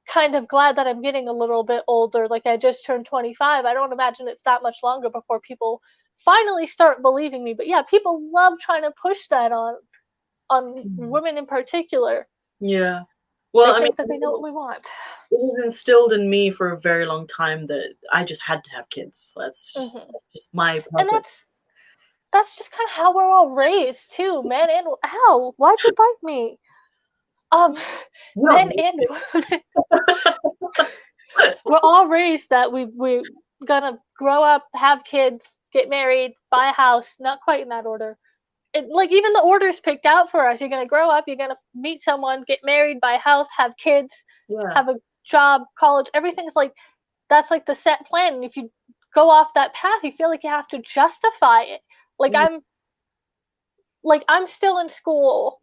kind of glad that I'm getting a little bit older. Like, I just turned 25. I don't imagine it's that much longer before people finally start believing me. But yeah, people love trying to push that on women in particular. Yeah. Well, They I mean, think that they know what we want. it was instilled in me for a very long time that I just had to have kids. Hmm. That's just my And purpose. that's just kind of how we're all raised too, men and ow, why'd you bite me? Um, You don't men need and it. women, we're all raised that we're gonna grow up, have kids, get married, buy a house. Not quite in that order. Like, even the order's picked out for us. You're gonna grow up, you're gonna meet someone, get married, buy a house, have kids, Yeah. have a job, college. Everything's like that's like the set plan. And if you go off that path, you feel like you have to justify it. Like Mm, I'm still in school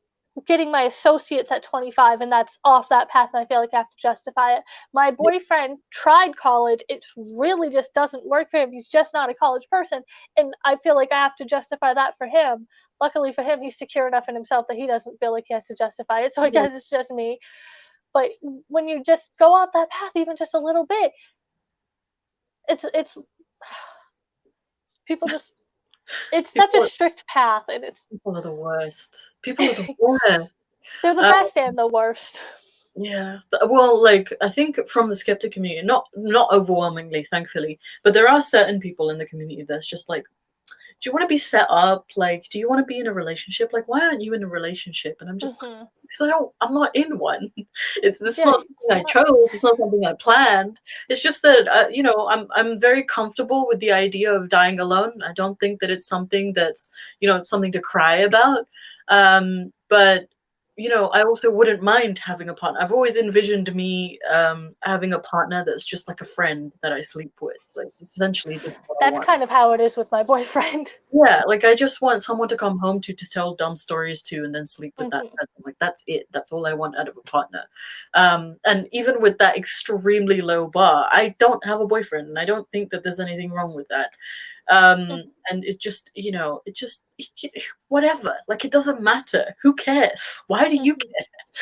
getting my associates at 25, and that's off that path, and I feel like I have to justify it. My yeah. boyfriend tried college. It really just doesn't work for him. He's just not a college person, and I feel like I have to justify that for him. Luckily for him, he's secure enough in himself that he doesn't feel like he has to justify it, so I Yeah. guess it's just me. But when you just go out that path even just a little bit, it's people just it's such a People, strict path, and people are the worst. People are the worst. they're the Uh, best and the worst. yeah. Well, like I think from the skeptic community, not overwhelmingly, thankfully, but there are certain people in the community that's just like, do you want to be set up? Like, do you want to be in a relationship? Like, why aren't you in a relationship? And I'm just like, Hmm. because I'm not in one. This is Yeah, not it's something I not. chose. It's not something I planned. It's just that, I'm very comfortable with the idea of dying alone. I don't think that it's something that's, something to cry about. But I also wouldn't mind having a partner. I've always envisioned me having a partner that's just like a friend that I sleep with. Like, it's essentially just what I That's want. kind of how it is with my boyfriend. Yeah, like I just want someone to come home to tell dumb stories to and then sleep with that Hmm. person. Like that's it. That's all I want out of a partner. And even with that extremely low bar, I don't have a boyfriend and I don't think that there's anything wrong with that. And it just, whatever. Like it doesn't matter. Who cares? Why do you Hmm.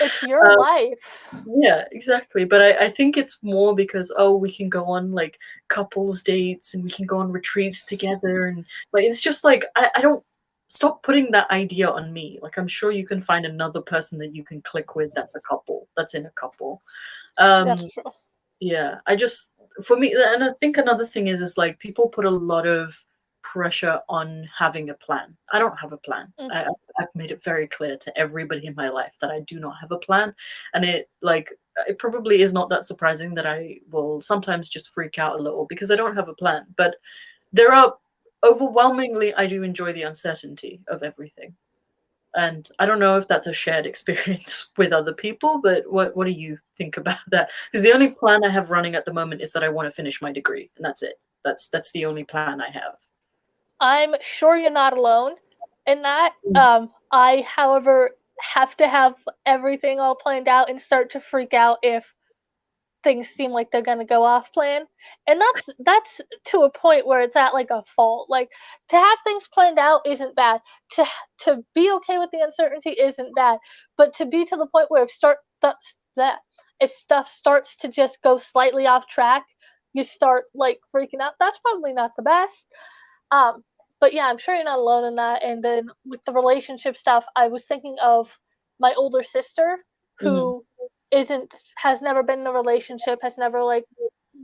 It's your care? life. Yeah, exactly. But I think it's more because, oh, we can go on like couples dates and we can go on retreats together and like it's just like I don't stop putting that idea on me. Like I'm sure you can find another person that you can click with that's a couple, that's in a couple. That's Um true. yeah, I just for me, and I think another thing is like people put a lot of pressure on having a plan. I don't have a plan. Hmm. I've made it very clear to everybody in my life that I do not have a plan, and it probably is not that surprising that I will sometimes just freak out a little because I don't have a plan. But there are overwhelmingly, I do enjoy the uncertainty of everything. And I don't know if that's a shared experience with other people, but what do you think about that? Because the only plan I have running at the moment is that I want to finish my degree, and that's it. That's the only plan I have. I'm sure you're not alone in that. Mm. I, however, have to have everything all planned out and start to freak out if things seem like they're gonna go off plan. And that's to a point where it's at like a fault. Like, to have things planned out isn't bad. To be okay with the uncertainty isn't bad. But to be to the point where if stuff starts to just go slightly off track, you start like freaking out. That's probably not the best. Um, but yeah, I'm sure you're not alone in that. And then with the relationship stuff, I was thinking of my older sister Mhm. who isn't has never been in a relationship, has never like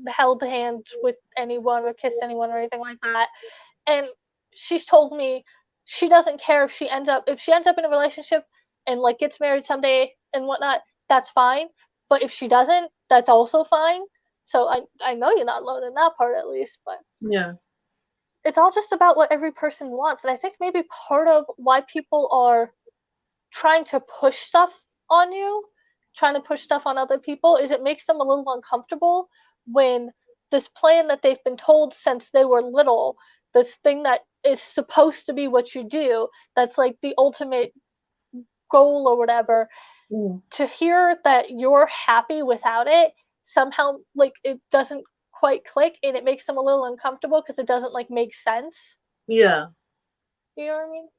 held hands with anyone or kissed anyone or anything like that. And she's told me she doesn't care if she ends up in a relationship and like gets married someday and whatnot, that's fine. But if she doesn't, that's also fine. So I know you're not alone in that part at least, but Yeah. it's all just about what every person wants. And I think maybe part of why people are trying to push stuff on you, trying to push stuff on other people, is it makes them a little uncomfortable when this plan that they've been told since they were little, this thing that is supposed to be what you do, that's like the ultimate goal or whatever, Mm. to hear that you're happy without it, somehow like it doesn't quite click, and it makes them a little uncomfortable because it doesn't like make sense. Yeah. You know what I mean?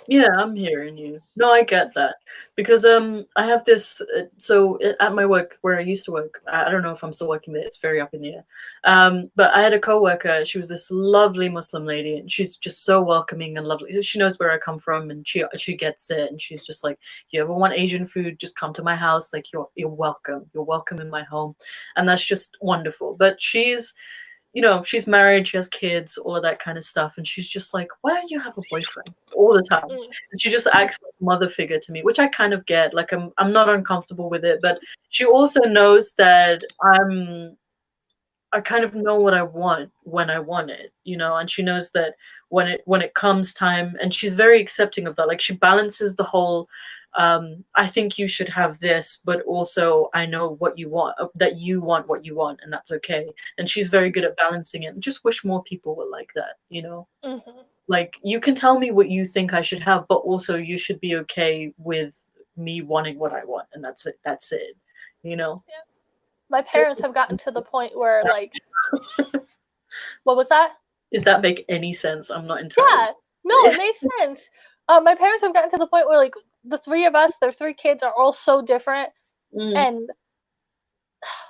Yeah, I'm hearing you. No, I get that because I have this at my work where I used to work. I don't know if I'm still working there. It's very up in the air. But I had a coworker. She was this lovely Muslim lady, and she's just so welcoming and lovely. She knows where I come from, and she gets it. And she's just like, you ever want Asian food, just come to my house. Like you're welcome. You're welcome in my home, and that's just wonderful. But she's married, she has kids, all of that kind of stuff, and she's just like, "Why don't you have a boyfriend all the time?" Mm. And she just acts like a mother figure to me, which I kind of get. Like I'm not uncomfortable with it, but she also knows that I kind of know what I want when I want it, and she knows that when it comes time, and she's very accepting of that. Like she balances the whole I think you should have this, but also I know what you want, that you want what you want, and that's okay. And she's very good at balancing it. And just wish more people were like that. Hmm. Like you can tell me what you think I should have, but also you should be okay with me wanting what I want, and that's it. That's it. You know. Yeah. My parents have gotten to the point where, like, what was that? Did that make any sense? I'm not entirely. Yeah, no, it made sense. My parents have gotten to the point where, like, the three of us, their three kids, are all so different, Mm, and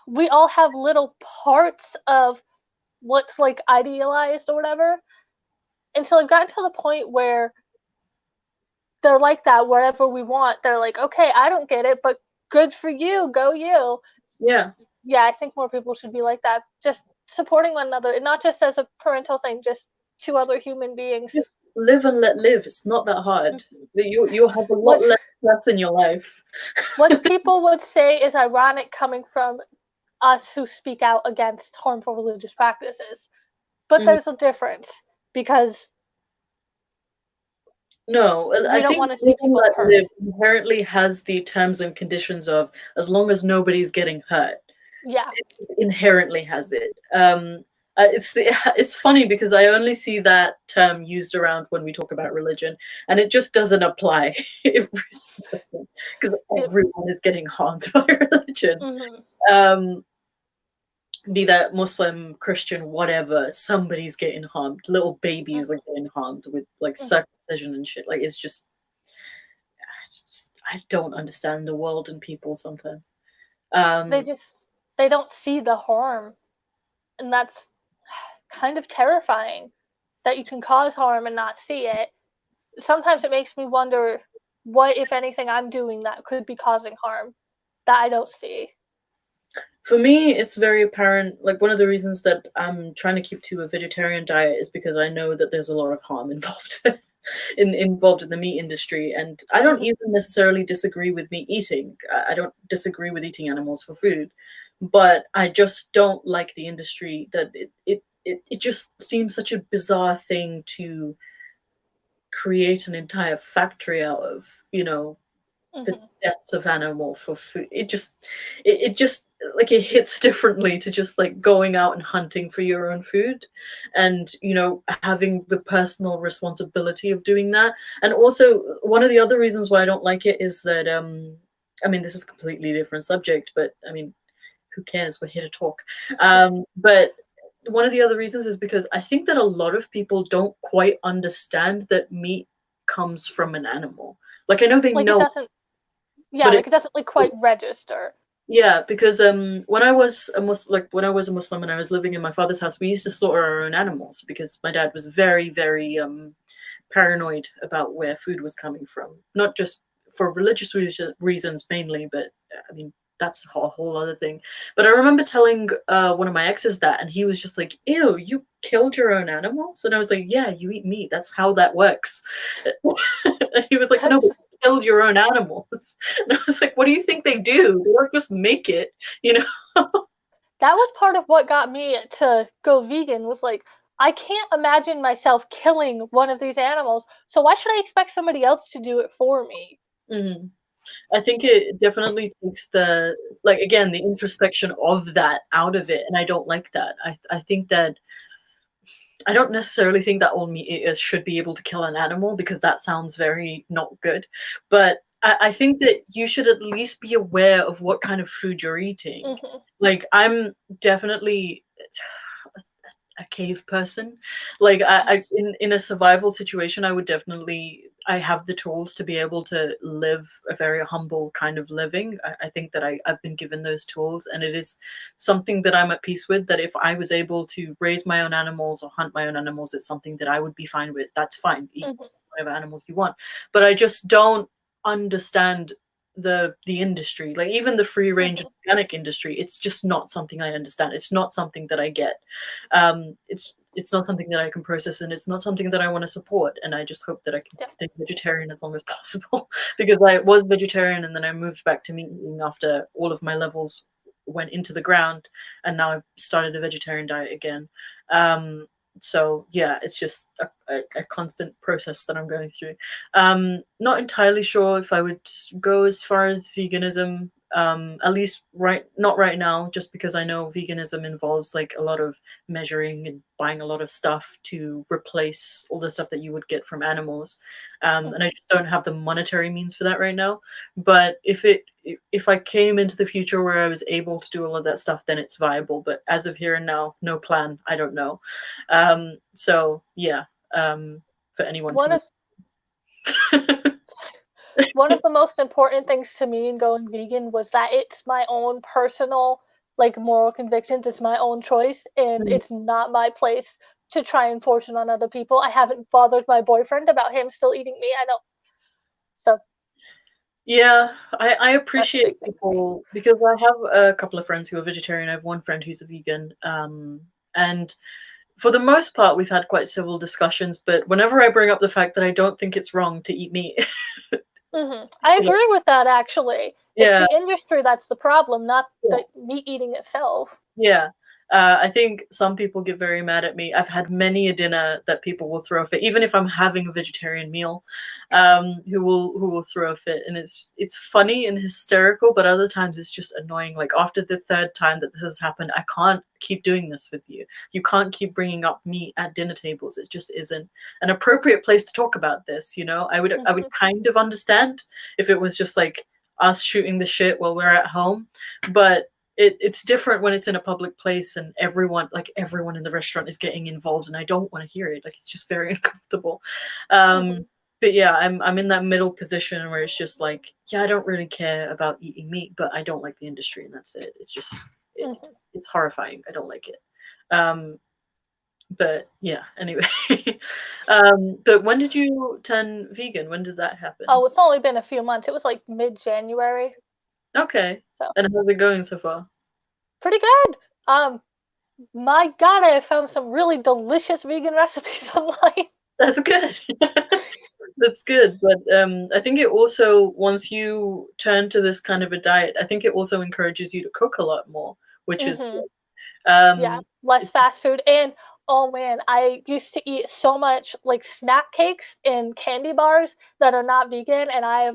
we all have little parts of what's like idealized or whatever. And so I've gotten to the point where they're like that wherever we want. They're like, okay, I don't get it, but good for you, go you. yeah. Yeah, I think more people should be like that, just supporting one another, and not just as a parental thing, just two other human beings. Just live and let live. It's not that hard. You'll have a lot What less stress in your life. what people would say is ironic coming from us who speak out against harmful religious practices. But Mm, there's a difference because no, we I don't think want to live see and people let hurt. live inherently has the terms and conditions of as long as nobody's getting hurt. Yeah. It inherently has it. It's funny because I only see that term used around when we talk about religion, and it just doesn't apply. It really doesn't, because It, everyone is getting harmed by religion. mm-hmm, Um, be that Muslim, Christian, whatever, somebody's getting harmed. Little babies are mm-hmm, getting harmed with like mm-hmm. circumcision and shit. Like it's just I don't understand the world and people sometimes. They Um, just they don't see the harm, and that's kind of terrifying that you can cause harm and not see it. Sometimes it makes me wonder what, if anything, I'm doing that could be causing harm that I don't see. for me, it's very apparent. Like one of the reasons that I'm trying to keep to a vegetarian diet is because I know that there's a lot of harm involved involved in the meat industry, and I don't Mm-hmm, even necessarily disagree with meat eating. I don't disagree with eating animals for food, but I just don't like the industry that it just seems such a bizarre thing to create an entire factory out of, the mm-hmm. deaths of animal for food. It just like it hits differently to just like going out and hunting for your own food, and having the personal responsibility of doing that. And also one of the other reasons why I don't like it is that I mean, this is a completely different subject, but I mean, who cares, we're here to talk. But one of the other reasons is because I think that a lot of people don't quite understand that meat comes from an animal. Like I know they Like it know, doesn't, yeah, but like it doesn't like quite register. yeah, because when I was when I was a Muslim and I was living in my father's house, we used to slaughter our own animals because my dad was very, very paranoid about where food was coming from. Not just for religious reasons mainly, but I mean that's a whole other thing. But I remember telling one of my exes that, and he was just like, "Ew, you killed your own animals?" And I was like, "Yeah, you eat meat. That's how that works." And he was like, "No, but That's you killed your own animals." And I was like, "What do you think they do? They don't just make it, you know?" that was part of what got me to go vegan, was like, I can't imagine myself killing one of these animals, so why should I expect somebody else to do it for me? Mhm. I think it definitely takes the like again the introspection of that out of it, and I don't like that. I think that I don't necessarily think that all meat eaters should be able to kill an animal because that sounds very not good. But I think that you should at least be aware of what kind of food you're eating. Hmm. Like I'm definitely a cave person. Like in a survival situation, I would definitely I have the tools to be able to live a very humble kind of living. I think that I've been given those tools, and it is something that I'm at peace with. That if I was able to raise my own animals or hunt my own animals, it's something that I would be fine with. That's fine. Eat Mhm. whatever animals you want. But I just don't understand the industry. Like even the free range Mhm. organic industry, it's just not something I understand. It's not something that I get. It's not something that I can process, and it's not something that I want to support. And I just hope that I can Yeah. stay vegetarian as long as possible because I was vegetarian and then I moved back to meat eating after all of my levels went into the ground, and now I've started a vegetarian diet again. Um, so yeah, it's just a constant process that I'm going through. Not entirely sure if I would go as far as veganism. At least not right now, just because I know veganism involves like a lot of measuring and buying a lot of stuff to replace all the stuff that you would get from animals. And I Mhm. just don't have the monetary means for that right now. But if I came into the future where I was able to do all of that stuff, then it's viable. But as of here and now, no plan. I don't know. So yeah, for anyone One who of one of the most important things to me in going vegan was that it's my own personal like moral convictions. It's my own choice, and Mm, it's not my place to try and force it on other people. I haven't bothered my boyfriend about him still eating meat. I know, so yeah, I that's a appreciate big thing for me. people because I have a couple of friends who are vegetarian. I have one friend who's a vegan, and for the most part, we've had quite civil discussions. But whenever I bring up the fact that I don't think it's wrong to eat meat, I you know, agree with that actually. It's yeah, the industry that's the problem, not yeah. the meat eating itself. Yeah. I think some people get very mad at me. I've had many a dinner that people will throw a fit, even if I'm having a vegetarian meal, who will throw a fit, and it's funny and hysterical, but other times it's just annoying. Like after the third time that this has happened, I can't keep doing this with you. You can't keep bringing up meat at dinner tables. It just isn't an appropriate place to talk about this. I would Mhm. kind of understand if it was just like us shooting the shit while we're at home, but it's different when it's in a public place and everyone in the restaurant is getting involved, and I don't want to hear it. Like it's just very uncomfortable. Mhm. But yeah, I'm in that middle position where it's just like, yeah, I don't really care about eating meat, but I don't like the industry, and that's it. It's just Mhm. it's horrifying. I don't like it. Um, but yeah, anyway. But when did you turn vegan? When did that happen? Oh, it's only been a few months. It was like mid-January, Okay. so And how's it going so far? pretty good. Um, my God, I have found some really delicious vegan recipes online. That's good. That's good. But I think it also, once you turn to this kind of a diet, I think it also encourages you to cook a lot more, which is Mhm. good. Yeah, less It's fast food. And oh man, I used to eat so much like snack cakes and candy bars that are not vegan, and I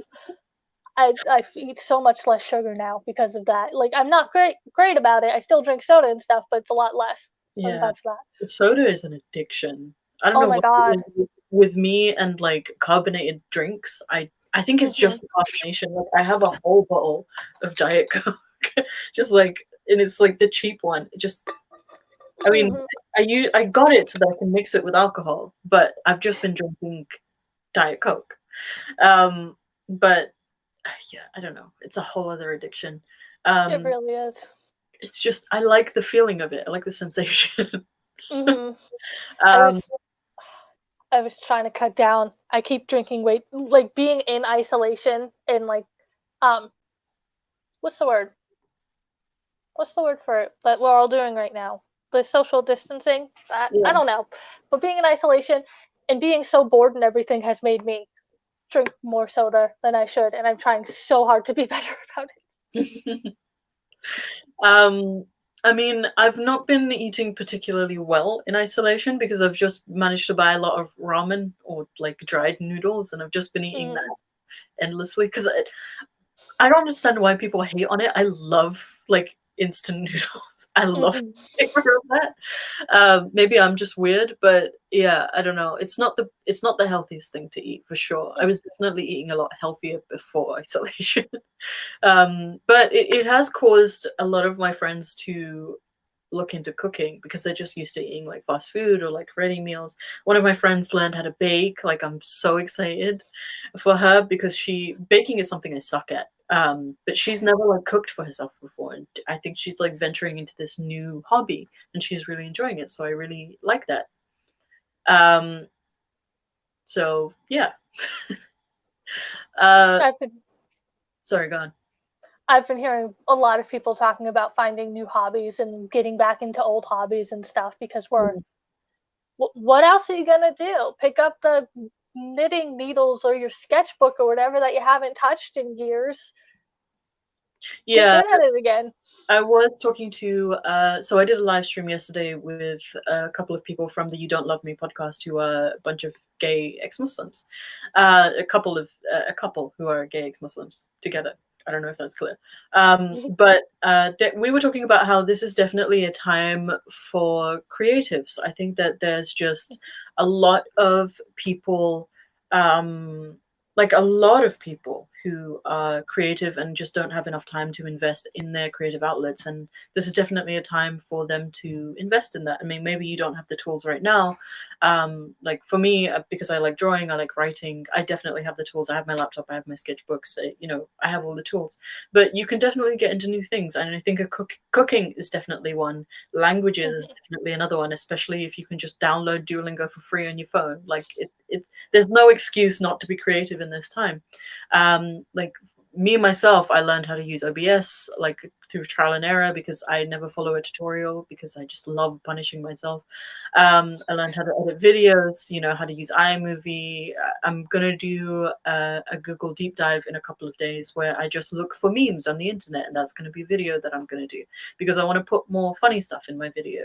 eat so much less sugar now because of that. Like I'm not great about it. I still drink soda and stuff, but it's a lot less. So I'm yeah. glad for that. Soda is an addiction. I don't Oh know my what it God. is with me and like carbonated drinks. I think it's Mhm. just the combination. Like I have a whole bottle of Diet Coke, just like, and it's like the cheap one. Just I mean, Mhm. I got it so that I can mix it with alcohol, but I've just been drinking Diet Coke. Um, but yeah, I don't know. It's a whole other addiction. It Um, really is. it's just I like the feeling of it. I like the sensation. Mhm. I um, was I was trying to cut down. I keep drinking way like being in isolation and like um what's the word? What's the word for it that we're all doing right now? The social distancing? I yeah. don't know. But being in isolation and being so bored and everything has made me drink more soda than I should, and I'm trying so hard to be better about it. um, I mean, I've not been eating particularly well in isolation because I've just managed to buy a lot of ramen or like dried noodles, and I've just been eating that Mm, endlessly because I don't understand why people hate on it. I love like instant noodles. I love mhm, the flavor of that. Maybe I'm just weird, but yeah, I don't know. It's not the healthiest thing to eat for sure. I mm, was definitely eating a lot healthier before isolation. But it has caused a lot of my friends to look into cooking because they're just used to eating like fast food or like ready meals. One of my friends learned how to bake. Like I'm so excited for her because baking is something I suck at. But she's never like cooked for herself before, and I think she's like venturing into this new hobby, and she's really enjoying it. So I really like that. Um, so yeah. uh, I've been Sorry, go on. I've been hearing a lot of people talking about finding new hobbies and getting back into old hobbies and stuff because Mm. what else are you gonna do? Pick up the knitting needles or your sketchbook or whatever that you haven't touched in years. Get Yeah, good at it again. I was talking to, so I did a live stream yesterday with a couple of people from the You Don't Love Me podcast who are a bunch of gay ex-Muslims. A couple who are gay ex-Muslims together. I don't know if that's clear. But we were talking about how this is definitely a time for creatives. I think that there's just a lot of people, um, like a lot of people who are creative and just don't have enough time to invest in their creative outlets, and this is definitely a time for them to invest in that. I mean, maybe you don't have the tools right now. Like for me, because I like drawing, I like writing, I definitely have the tools. I have my laptop, I have my sketchbooks, I have all the tools. But you can definitely get into new things, and I think cooking is definitely one. Languages is definitely another one, especially if you can just download Duolingo for free on your phone. Like there's no excuse not to be creative in this time. Like me myself, I learned how to use OBS like through trial and error because I never follow a tutorial because I just love punishing myself. I learned how to edit videos, how to use iMovie. I'm gonna do a Google deep dive in a couple of days where I just look for memes on the internet, and that's gonna be a video that I'm gonna do because I want to put more funny stuff in my video,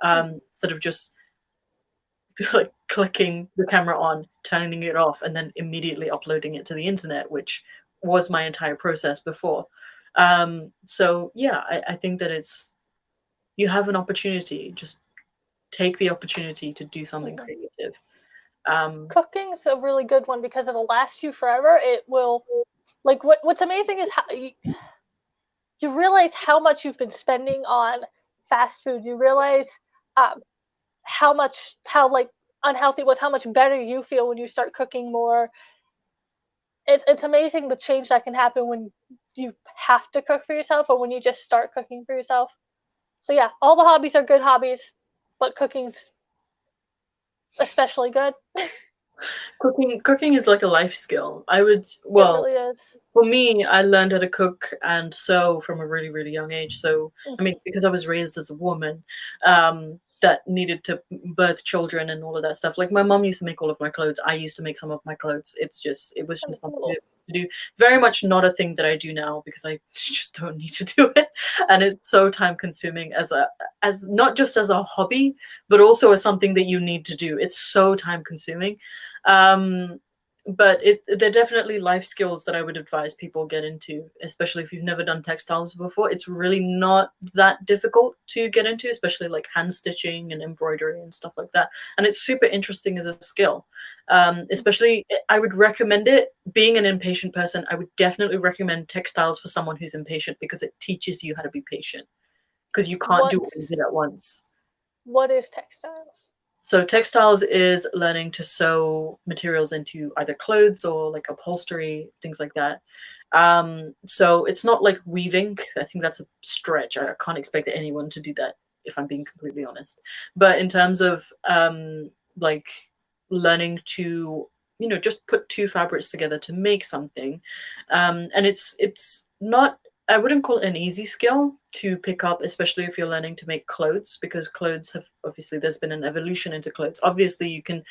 instead of just like clicking the camera on, turning it off, and then immediately uploading it to the internet, which was my entire process before. So yeah, I think that you have an opportunity. Just take the opportunity to do something creative. Cooking's a really good one because it'll last you forever. It will, like, what's amazing is how you realize how much you've been spending on fast food. You realize um, how like unhealthy it was, how much better you feel when you start cooking more. It's amazing the change that can happen when you have to cook for yourself or when you just start cooking for yourself. So yeah, all the hobbies are good hobbies, but cooking's especially good. Cooking is like a life skill. It Well, really is. for me, I learned how to cook and sew from a really, really young age. So, I mean, Mm-hmm. because I was raised as a woman, that needed to birth children and all of that stuff. Like my mom used to make all of my clothes. I used to make some of my clothes. It was Kind of just something cool. to do. Very much not a thing that I do now because I just don't need to do it, and it's so time consuming as not just as a hobby, but also as something that you need to do. It's so time consuming. Um, but they're definitely life skills that I would advise people get into, especially if you've never done textiles before. It's really not that difficult to get into, especially like hand stitching and embroidery and stuff like that. And it's super interesting as a skill. Especially, I would recommend it. Being an impatient person, I would definitely recommend textiles for someone who's impatient because it teaches you how to be patient because you can't do all of it What's at once. what is textiles? So textiles is learning to sew materials into either clothes or like upholstery, things like that. So it's not like weaving. I think that's a stretch. I can't expect anyone to do that if I'm being completely honest. But in terms of like learning to just put two fabrics together to make something, and it's not, I wouldn't call it an easy skill to pick up, especially if you're learning to make clothes, because clothes have obviously there's been an evolution into clothes. Obviously, you can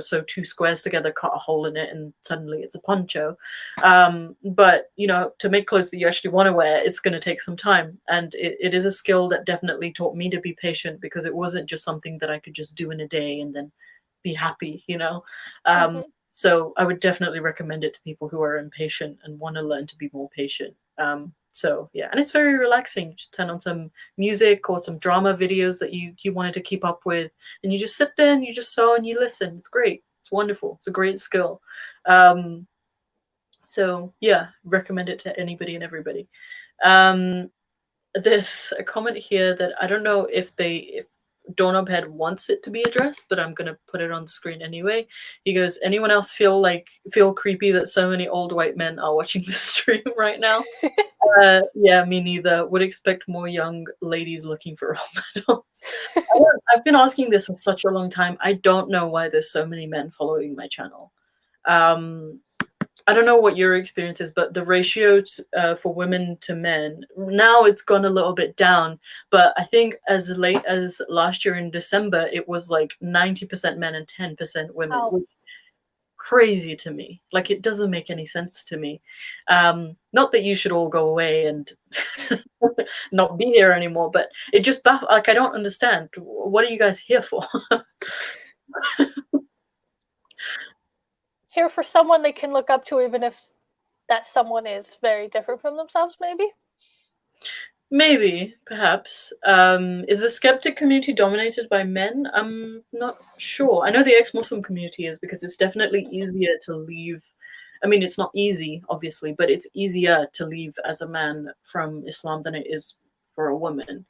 sew two squares together, cut a hole in it, and suddenly it's a poncho. But to make clothes that you actually want to wear, it's going to take some time, and it is a skill that definitely taught me to be patient because it wasn't just something that I could just do in a day and then be happy. Um, Mm-hmm. so I would definitely recommend it to people who are impatient and want to learn to be more patient. So yeah, and it's very relaxing. Just turn on some music or some drama videos that you wanted to keep up with, and you just sit there and you just sew and you listen. It's great. It's wonderful. It's a great skill. Um, so yeah, recommend it to anybody and everybody. Um, there's a comment here that I don't know if Doorknobhead wants it to be addressed, but I'm gonna put it on the screen anyway. He goes, "Anyone else feel creepy that so many old white men are watching the stream right now?" Yeah, me neither. Would expect more young ladies looking for role models. I've been asking this for such a long time. I don't know why there's so many men following my channel. Um, I don't know what your experience is, but the ratio for women to men, now it's gone a little bit down. But I think as late as last year in December, it was like 90% men and 10% women, Oh, which crazy to me. Like, it doesn't make any sense to me. Not that you should all go away and not be here anymore, but it just like, I don't understand. What are you guys here for? here for someone they can look up to, even if that someone is very different from themselves, maybe. Maybe, perhaps. Is the skeptic community dominated by men? I'm not sure. I know the ex-Muslim community is, because it's definitely easier to leave. I mean, it's not easy, obviously, but it's easier to leave as a man from Islam than it is for a woman.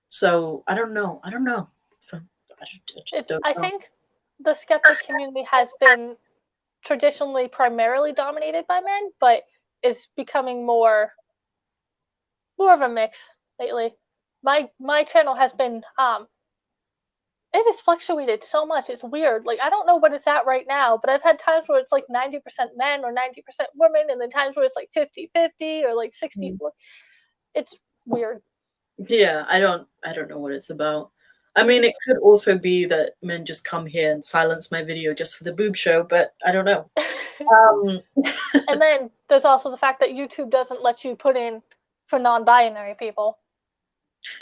So I don't know. I don't know. I just don't I know. think the skeptic community has been traditionally primarily dominated by men, but is becoming more of a mix lately. My channel has been it has fluctuated so much. It's weird. Like, I don't know what it's at right now, but I've had times where it's like 90% men or 90% women, and then times where it's like 50-50 or like 60-40. It's weird. Yeah, I don't know what it's about. I mean, it could also be that men just come here and silence my video just for the boob show, but I don't know. Um, And then there's also the fact that YouTube doesn't let you put in for non-binary people.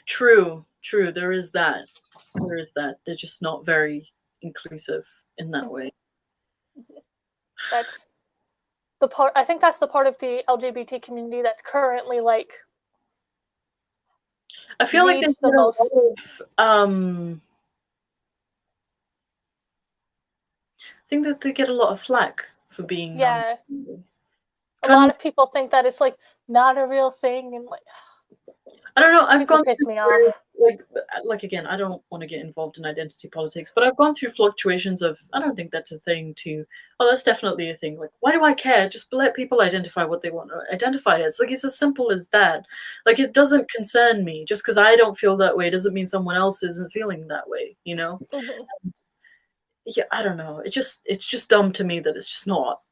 true, true. There is that. There is that. They're just not very inclusive in that way. That's the part. I think that's the part of the LGBT community that's currently like I feel like they needs the get a lot most. I think that they get a lot of flack for being non. Yeah, It's a kind lot of, of people think that it's like not a real thing, and like I don't know. I've people gone piss through me off. like again, I don't want to get involved in identity politics, but I've gone through fluctuations of, I don't think that's a thing, to, oh, that's definitely a thing. Like, why do I care? Just let people identify what they want to identify as. Like, it's as simple as that. Like, it doesn't concern me. Just because I don't feel that way doesn't mean someone else isn't feeling that way, you know? Mm-hmm. Yeah, I don't know. It's just dumb to me that it's just not.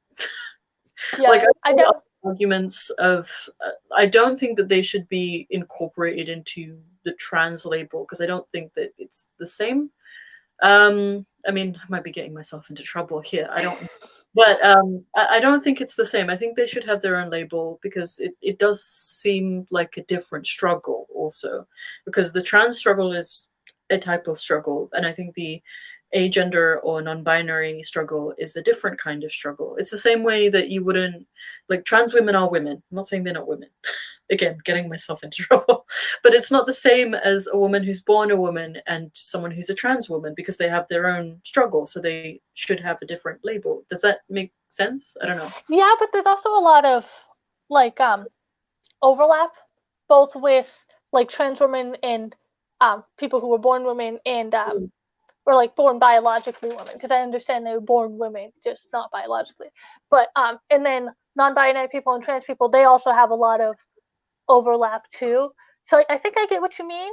Like, Yeah, I I've heard don't. arguments of, I don't think that they should be incorporated into the trans label, because I don't think that it's the same. I mean, I might be getting myself into trouble here. I don't, but I don't think it's the same. I think they should have their own label, because it does seem like a different struggle also, because the trans struggle is a type of struggle, and I think the agender or non-binary struggle is a different kind of struggle. It's the same way that you wouldn't, like, trans women are women. I'm not saying they're not women. Again, getting myself into trouble. But it's not the same as a woman who's born a woman and someone who's a trans woman, because they have their own struggle, so they should have a different label. Does that make sense? I don't know. Yeah, but there's also a lot of like overlap, both with like trans women and people who were born women and or like born biologically women, because I understand they were born women, just not biologically. But and then non-binary people and trans people, they also have a lot of overlap too. So I think I get what you mean.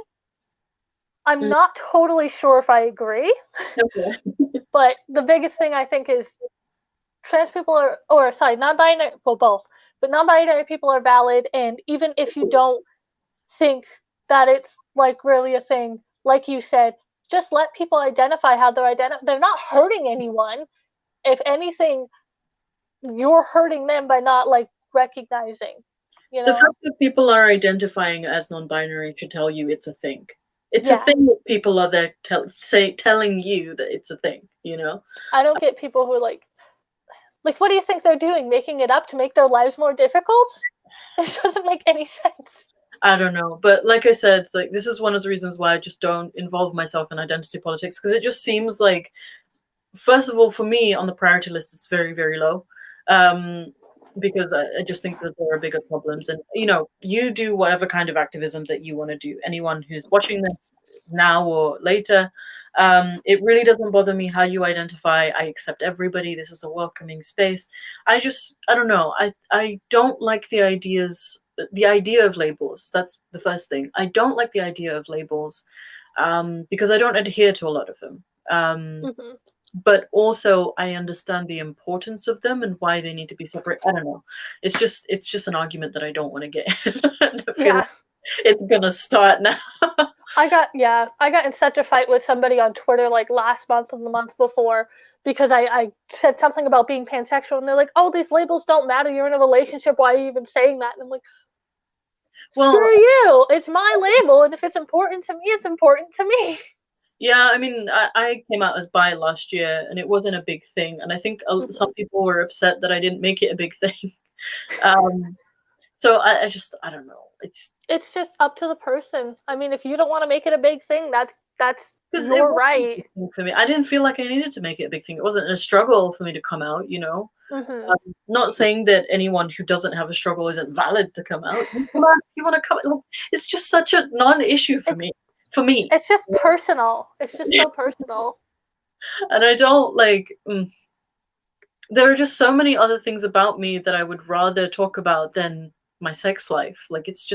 I'm Mm, not totally sure if I agree, okay. but the biggest thing I think is trans people are, or sorry, non-binary, well, both, but non-binary people are valid, and even if you don't think that it's like really a thing, like you said, just let people identify how they're not hurting anyone. If anything, you're hurting them by not like recognizing, you The know? fact that people are identifying as non-binary should tell you it's a thing. It's a Yeah. thing that people are there telling you that it's a thing, you know? I don't get people who are like, what do you think they're doing? Making it up to make their lives more difficult? It doesn't make any sense. I don't know, but like I said, like, this is one of the reasons why I just don't involve myself in identity politics, because it just seems like, first of all, for me on the priority list, it's very, very low. Um, because I just think that there are bigger problems. And you know, you do whatever kind of activism that you want to do. Anyone who's watching this now or later, it really doesn't bother me how you identify. I accept everybody. This is a welcoming space. I don't know. I don't like the idea of labels. That's the first thing. I don't like the idea of labels, because I don't adhere to a lot of them. Hmm. But also I understand the importance of them and why they need to be separate. I don't know. It's just an argument that I don't want to get in. I feel like Yeah. it's gonna start now. I got in such a fight with somebody on Twitter like last month and the month before because I said something about being pansexual and they're like, oh, these labels don't matter. You're in a relationship. Why are you even saying that? And I'm like, Well, screw you. It's my label. And if it's important to me, it's important to me. yeah, I mean, I came out as bi last year, and it wasn't a big thing. And I think some people were upset that I didn't make it a big thing. Um, so I don't know. It's just up to the person. I mean, if you don't want to make it a big thing, that's Because it your wasn't a right. big thing for me. I didn't feel like I needed to make it a big thing. It wasn't a struggle for me to come out, you know. Hmm. Not saying that anyone who doesn't have a struggle isn't valid to come out. You want to come. Look, it's just such a non-issue for It's me. For me, it's just personal. It's just so personal. and I don't like. There are just so many other things about me that I would rather talk about than my sex life. Like it's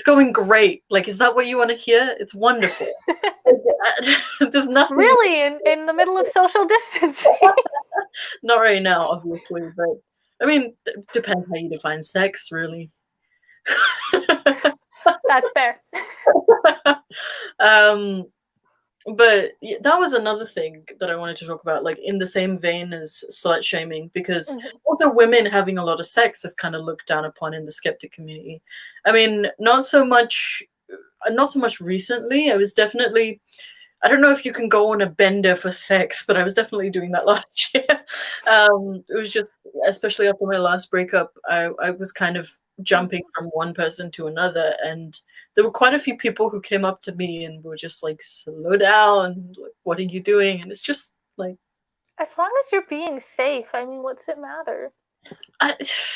going great. Like, is that what you want to hear? It's wonderful. There's nothing. Really, in the middle of social distancing. Not right now, obviously, but I mean, it depends how you define sex, really. That's fair. um, but yeah, that was another thing that I wanted to talk about, like in the same vein as slut shaming, because Hmm. also women having a lot of sex is kind of looked down upon in the skeptic community. I mean, not so much recently. I was definitely, I don't know if you can go on a bender for sex, but I was definitely doing that last year. It was just, especially after my last breakup, I was kind of jumping from one person to another, and there were quite a few people who came up to me and were just like, "Slow down! Like, what are you doing?" And it's just like, As long as you're being safe, I mean, what's it matter?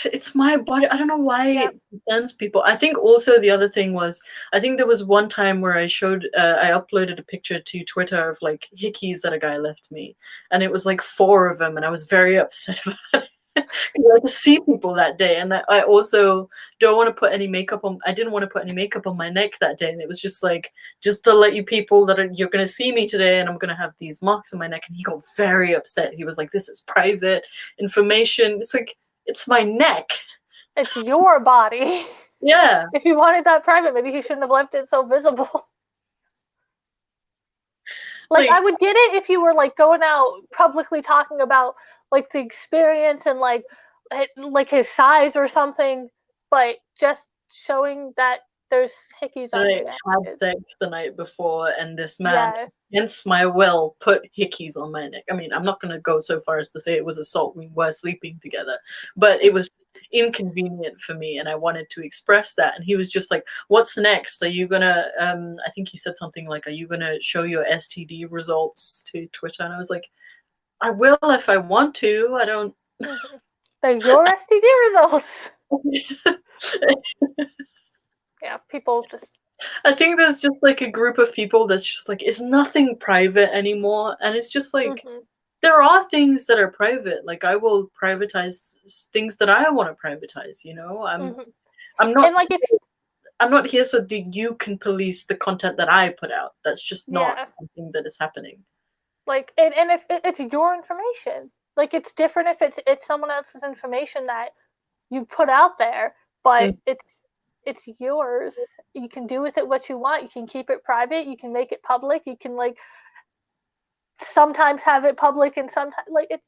it's my body. I don't know why Yeah. it concerns people. I think also the other thing was, I think there was one time where I uploaded a picture to Twitter of like hickeys that a guy left me, and it was like 4 of them, and I was very upset about it. Because I had to see people that day, and I also don't want to put any makeup on. I didn't want to put any makeup on my neck that day, and it was just like, just to let you people that you're going to see me today, and I'm going to have these marks on my neck. And he got very upset. He was like, "This is private information." It's like, it's my neck. It's your body. Yeah. If you wanted that private, maybe he shouldn't have left it so visible. Like, Like, I would get it if you were like going out publicly talking about like the experience and like his size or something, but just showing that there's hickeys on I your neck had is, sex the night before, and this man, yeah. against my will, put hickeys on my neck. I mean, I'm not going to go so far as to say it was assault. We were sleeping together, but it was inconvenient for me, and I wanted to express that. And he was just like, "What's next? Are you gonna?" I think he said something like, "Are you gonna show your STD results to Twitter?" And I was like, "I will if I want to. I don't." Mm-hmm. They're your STD results. Yeah, people just. I think there's just like a group of people that's just like, it's nothing private anymore. And it's just like, Mm-hmm. there are things that are private. Like, I will privatize things that I want to privatize, you know? Mm-hmm. I'm And not like if I'm not here so that you can police the content that I put out. That's just not yeah, something that is happening. like and if it's your information, like it's different if it's someone else's information that you put out there, but Mm. it's yours. You can do with it what you want. You can keep it private. You can make it public. You can like sometimes have it public and sometimes like it's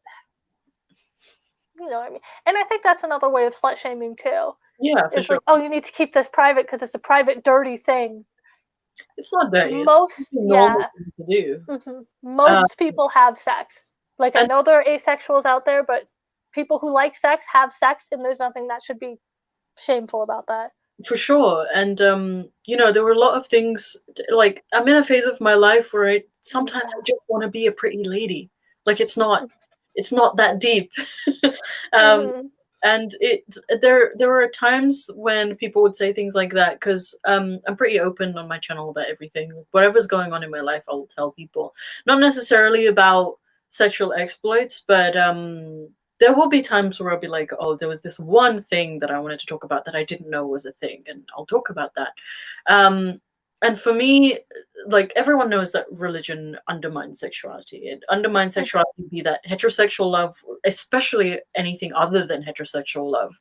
you know what I mean. And I think that's another way of slut shaming too. Yeah, for Is sure. like, oh, you need to keep this private because it's a private dirty thing. It's not dirty. It's a Most normal yeah, thing to do. Uh, most people have sex. Like I and know there are asexuals out there, but people who like sex have sex, and there's nothing that should be shameful about that. For sure. And there were a lot of things, like, I'm in a phase of my life where sometimes I just want to be a pretty lady. Like, it's not that deep. um Mm-hmm. And there are times when people would say things like that, because I'm pretty open on my channel about everything. Whatever's going on in my life, I'll tell people. Not necessarily about sexual exploits, but there will be times where I'll be like, oh, there was this one thing that I wanted to talk about that I didn't know was a thing, and I'll talk about that. Um, and for me, like, everyone knows that religion undermines sexuality. It undermines sexuality, be that heterosexual love, especially anything other than heterosexual love.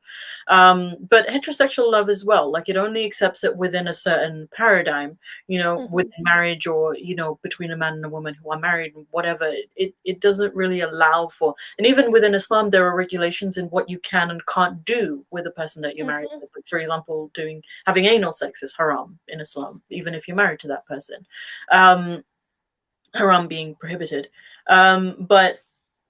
But heterosexual love as well, like, it only accepts it within a certain paradigm, within marriage, or, between a man and a woman who are married, whatever. It doesn't really allow for, and even within Islam, there are regulations in what you can and can't do with a person that you're married with. Like, for example, having anal sex is haram in Islam, even if you're married to that person. Haram being prohibited. But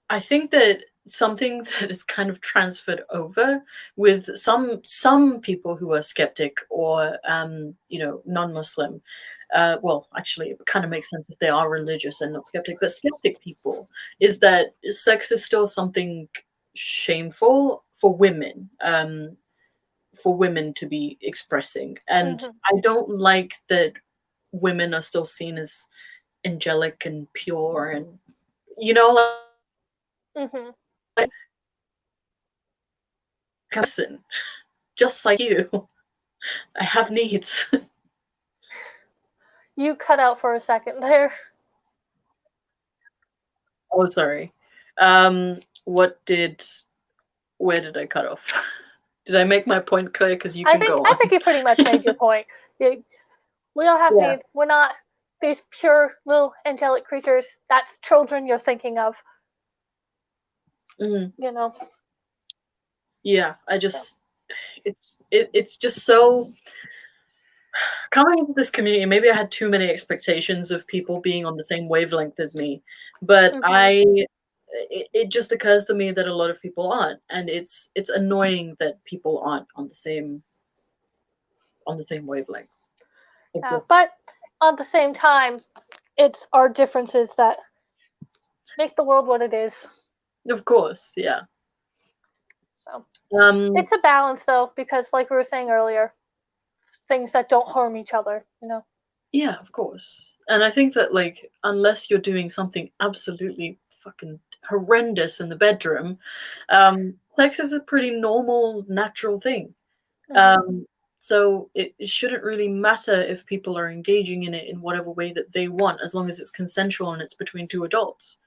I think that something that is kind of transferred over with some people who are skeptic, or non-Muslim. Well, actually, it kind of makes sense if they are religious and not skeptic. But skeptic people, is that sex is still something shameful for women. For women to be expressing, and I don't like that women are still seen as angelic and pure, and like, person, just like you. I have needs. You cut out for a second there. Oh, sorry. Where did I cut off? Did I make my point clear? Because you can go on. I think you pretty much made your point. We all have needs. We're not these pure little angelic creatures. That's children you're thinking of. Yeah, it's just so, coming into this community, maybe I had too many expectations of people being on the same wavelength as me, but it just occurs to me that a lot of people aren't, and it's annoying that people aren't on the same wavelength. But at the same time, it's our differences that make the world what it is. Of course, yeah. So it's a balance, though, because, like we were saying earlier, things that don't harm each other, Yeah, of course. And I think that, like, unless you're doing something absolutely fucking horrendous in the bedroom, sex is a pretty normal, natural thing. So it shouldn't really matter if people are engaging in it in whatever way that they want, as long as it's consensual and it's between two adults.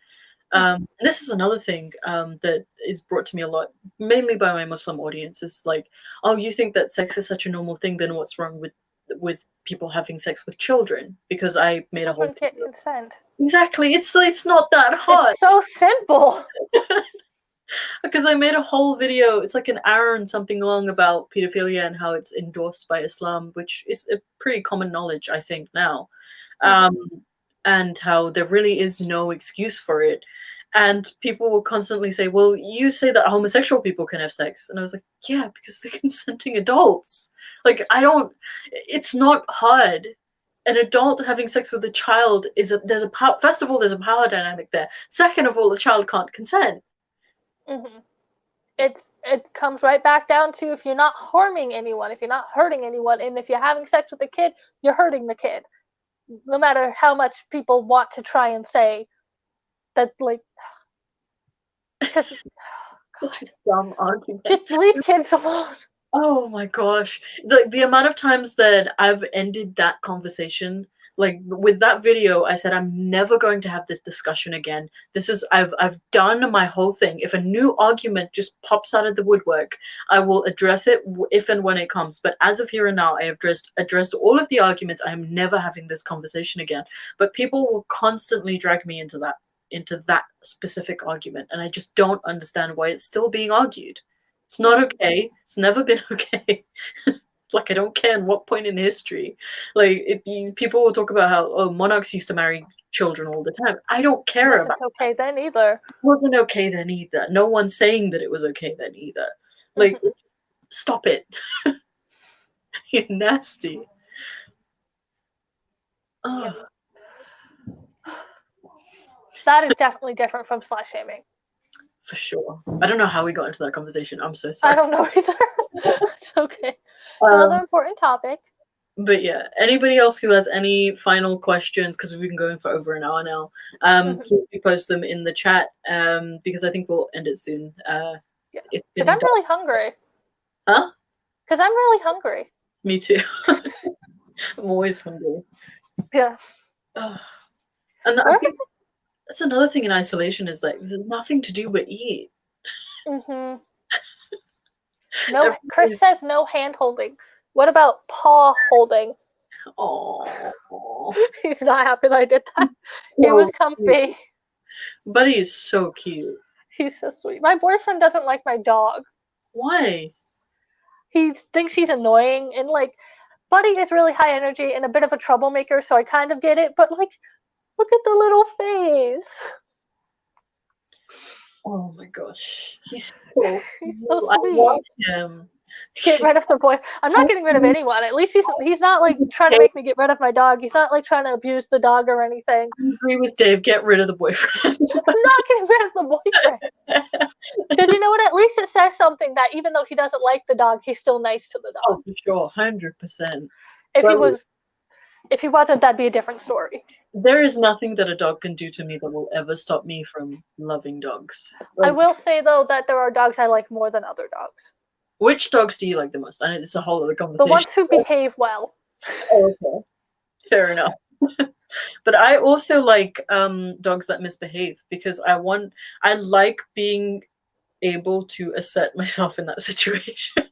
And this is another thing that is brought to me a lot, mainly by my Muslim audience, is like, oh, you think that sex is such a normal thing, then what's wrong with people having sex with children? Because I made a whole children can't consent. Exactly. It's not that hard. It's so simple. Because I made a whole video, it's like an hour and something long, about pedophilia and how it's endorsed by Islam, which is a pretty common knowledge, I think, now. And how there really is no excuse for it. And people will constantly say, well, you say that homosexual people can have sex. And I was like, yeah, because they're consenting adults. Like, it's not hard. An adult having sex with a child first of all, there's a power dynamic there. Second of all, the child can't consent. It comes right back down to, if you're not harming anyone, if you're not hurting anyone, and if you're having sex with a kid, you're hurting the kid. No matter how much people want to try and say that, like, because dumb argument. Just leave kids alone. Oh my gosh, the amount of times that I've ended that conversation, like with that video, I said, I'm never going to have this discussion again. I've done my whole thing. If a new argument just pops out of the woodwork, I will address it if and when it comes. But as of here and now, I have addressed all of the arguments. I am never having this conversation again. But people will constantly drag me into that specific argument, and I just don't understand why it's still being argued. It's not okay. It's never been okay. Like, I don't care in what point in history. Like, people will talk about how, monarchs used to marry children all the time. I don't care about that. It wasn't okay then either. It wasn't okay then either. No one's saying that it was okay then either. Like, stop it. You're nasty. Yeah. That is definitely different from slut shaming. for sure. I don't know how we got into that conversation. I'm so I sorry. don't know either. It's okay. It's another Um, important topic. but yeah, anybody else who has any final questions, because we've been going for over an hour now, please do post them in the chat, because I think we'll end it soon. Yeah. It's Because getting I'm dark. really hungry. Huh? Because I'm really hungry. Me too. I'm always hungry. Yeah. Ugh. And I Where think that's another thing in isolation is like there's nothing to do but eat. was No, Chris Everybody's says no hand holding. What about paw holding? oh, He's not happy that I did that. He was so cute. comfy. Buddy is so cute. He's so sweet. My boyfriend doesn't like my dog. Why? He thinks he's annoying and like Buddy is really high energy and a bit of a troublemaker, so I kind of get it, but like look at the little face. Oh my gosh. He's so He's cute. so I love sweet. him. Get rid of the boy. I'm not getting rid of anyone. At least he's not like trying to Okay, make me get rid of my dog. He's not like trying to abuse the dog or anything. I agree with Dave. Get rid of the boyfriend. I'm not getting rid of the boyfriend. Because you know what? At least it says something that even though he doesn't like the dog, he's still nice to the dog. Oh, for sure, 100%. If he Well, was, if he wasn't, that'd be a different story. there is nothing that a dog can do to me that will ever stop me from loving dogs. I Like, will say though that there are dogs I like more than other dogs. which dogs do you like the most? I know it's a whole other The conversation. ones who behave well. Oh, okay. Fair enough. But I also like dogs that misbehave because I like being able to assert myself in that situation.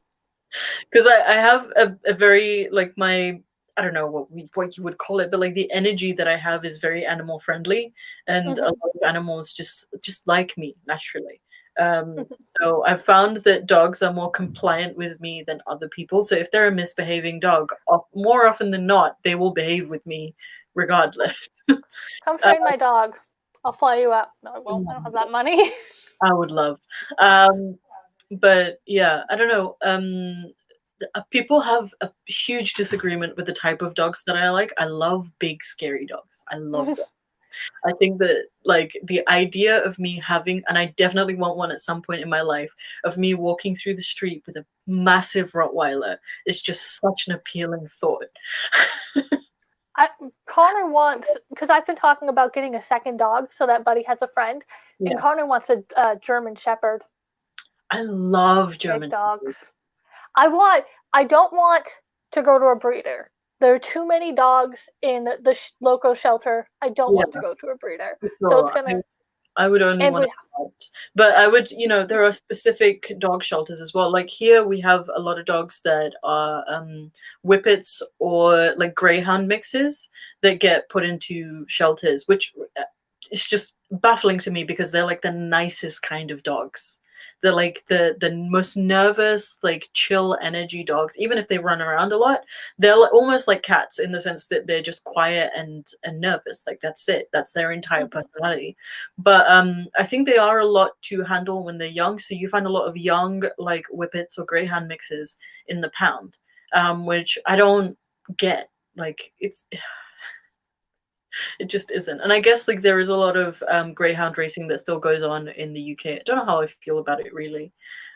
Because I have a very like my I don't know what you would call it, but like the energy that I have is very animal friendly, and a lot of animals just like me naturally. Um, so I've found that dogs are more compliant with me than other people. So if they're a misbehaving dog, more often than not, they will behave with me regardless. Come train my dog. I'll fly you out. No, I won't. I don't have that money. I would love. But yeah, I don't know. People have a huge disagreement with the type of dogs that I like. I love big, scary dogs. I love them. I think that like the idea of me having, and I definitely want one at some point in my life, of me walking through the street with a massive Rottweiler is just such an appealing thought. Connor wants, because I've been talking about getting a second dog so that Buddy has a friend, and Yeah. Connor wants a German Shepherd. I love Big German dogs. I don't want to go to a breeder. There are too many dogs in the local shelter. I don't want to go to a breeder. Sure. So it's gonna. I would only want to, but I would, there are specific dog shelters as well. Like here, we have a lot of dogs that are whippets or like greyhound mixes that get put into shelters, which is just baffling to me because they're like the nicest kind of dogs. They're like the most nervous, like chill energy dogs. Even if they run around a lot, they're almost like cats in the sense that they're just quiet and nervous. Like that's it. That's their entire personality. But I think they are a lot to handle when they're young. So you find a lot of young like whippets or greyhound mixes in the pound, which I don't get. Like it just isn't. And I guess like there is a lot of greyhound racing that still goes on in the UK. I don't know how I feel about it really.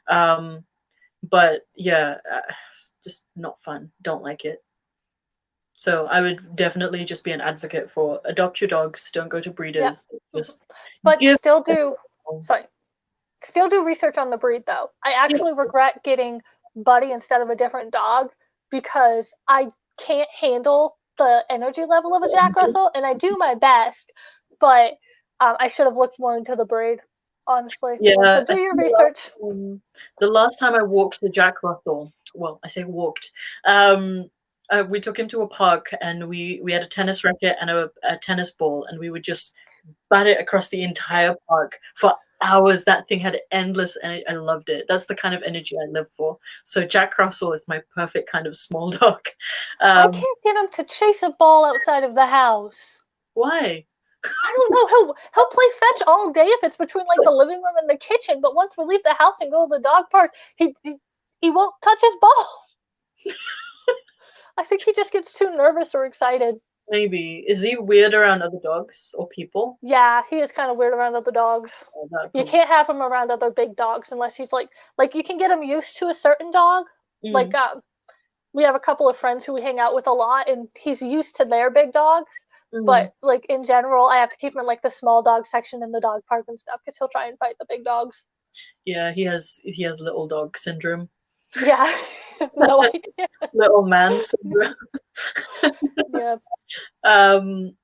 But yeah, just not fun. Don't like it. So I would definitely just be an advocate for adopt your dogs, don't go to breeders. Yeah. Just but still do research on the breed though. I actually regret getting Buddy instead of a different dog because I can't handle the energy level of a Jack Russell, and I do my best, but I should have looked more into the breed, honestly. Yeah. So do your research. The last time I walked the Jack Russell, well, I say walked, we took him to a park and we had a tennis racket and a tennis ball, and we would just bat it across the entire park for hours. That thing had endless energy. I loved it. That's the kind of energy I live for. So Jack Russell is my perfect kind of small dog. I can't get him to chase a ball outside of the house. Why? I don't know. He'll play fetch all day if it's between like the living room and the kitchen. But once we leave the house and go to the dog park, he won't touch his ball. I think he just gets too nervous or excited. Maybe. Is he weird around other dogs or people? Yeah, he is kind of weird around other dogs. Oh, that You probably. can't have him around other big dogs unless he's like you can get him used to a certain dog. Like Mm, we have a couple of friends who we hang out with a lot, and he's used to their big dogs. mm. But like in general, I have to keep him in like the small dog section in the dog park and stuff because he'll try and fight the big dogs. Yeah, he has little dog syndrome. Yeah, no idea. Little man syndrome. Yeah. Um,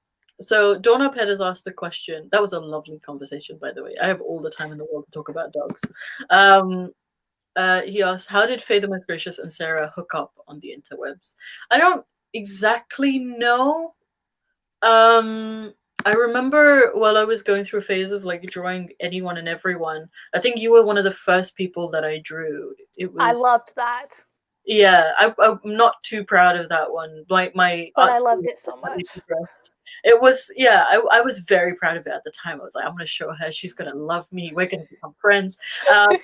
so Doorknob has asked a question. That was a lovely conversation, by the way. I have all the time in the world to talk about dogs. Um, he asked, "How did Faye the Most Gracious and Sarah hook up on the interwebs?" I don't exactly know. Um, I remember while I was going through a phase of like drawing anyone and everyone. I think you were one of the first people that I drew. It I was loved that, Yeah, I'm not too proud of that one. Like my but art I school loved it so definitely much. progressed. It was yeah, I was very proud of it at the time. I was like, I'm gonna show her, she's gonna love me, we're gonna become friends. Um,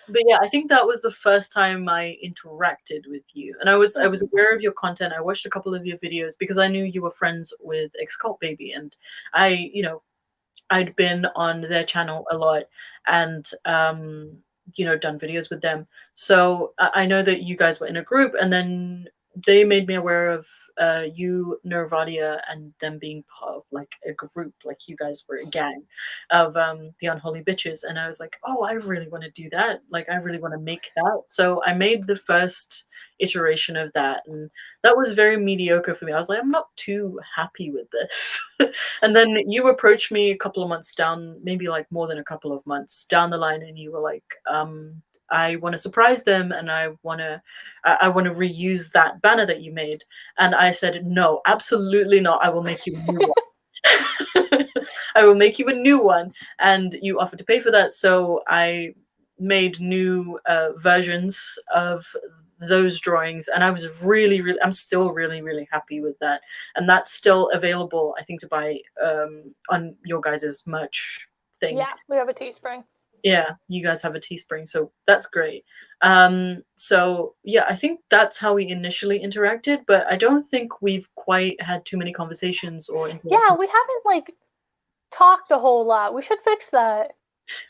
but yeah, I think that was the first time I interacted with you, and I was Mhm. aware of your content. I watched a couple of your videos because I knew you were friends with Excult Baby, and I'd been on their channel a lot and done videos with them. So I know that you guys were in a group, and then they made me aware of you, Nirvadia, and them being part of like a group, like you guys were a gang of the Unholy Bitches. And I was like, oh, I really want to do that. Like, I really want to make that. So I made the first iteration of that, and that was very mediocre for me. I was like, I'm not too happy with this. And then you approached me a couple of months down, maybe like more than a couple of months down the line, and you were like, I want to surprise them, and I want to reuse that banner that you made. And I said, no, absolutely not. I will make you a new one. I will make you a new one. And you offered to pay for that. So I made new versions of those drawings, and I was I'm still really, really happy with that. And that's still available, I think, to buy on your guys' merch thing. Yeah, we have a Teespring. Yeah, you guys have a Teespring, so that's great. So yeah, I think that's how we initially interacted, but I don't think we've quite had too many conversations or Yeah, interactions. we haven't like talked a whole lot. We should fix that.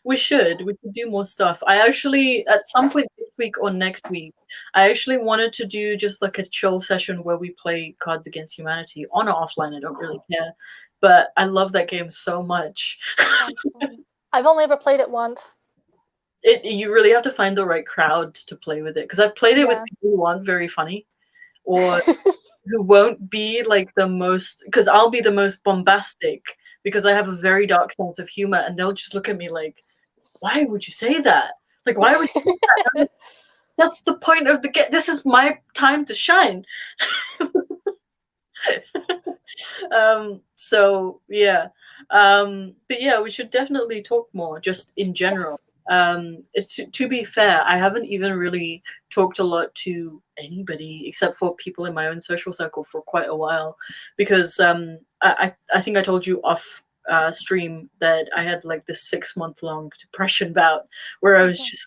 We should do more stuff. I actually, at some point this week or next week, I actually wanted to do just like a chill session where we play Cards Against Humanity on or offline. I don't really care, but I love that game so much. Sounds fun. I've only ever played it once. You really have to find the right crowd to play with it, because I've played it with Yeah. people who aren't very funny or who won't be like the most, because I'll be the most bombastic because I have a very dark sense of humor, and they'll just look at me like, why would you say that? Like, why would you say that? I'm like, that's the point of the game. This is my time to shine. So yeah. But yeah, we should definitely talk more just in general. Yes. To be fair, I haven't even really talked a lot to anybody except for people in my own social circle for quite a while, because I think I told you off stream that I had like this 6 month long depression bout where I was Mhm. just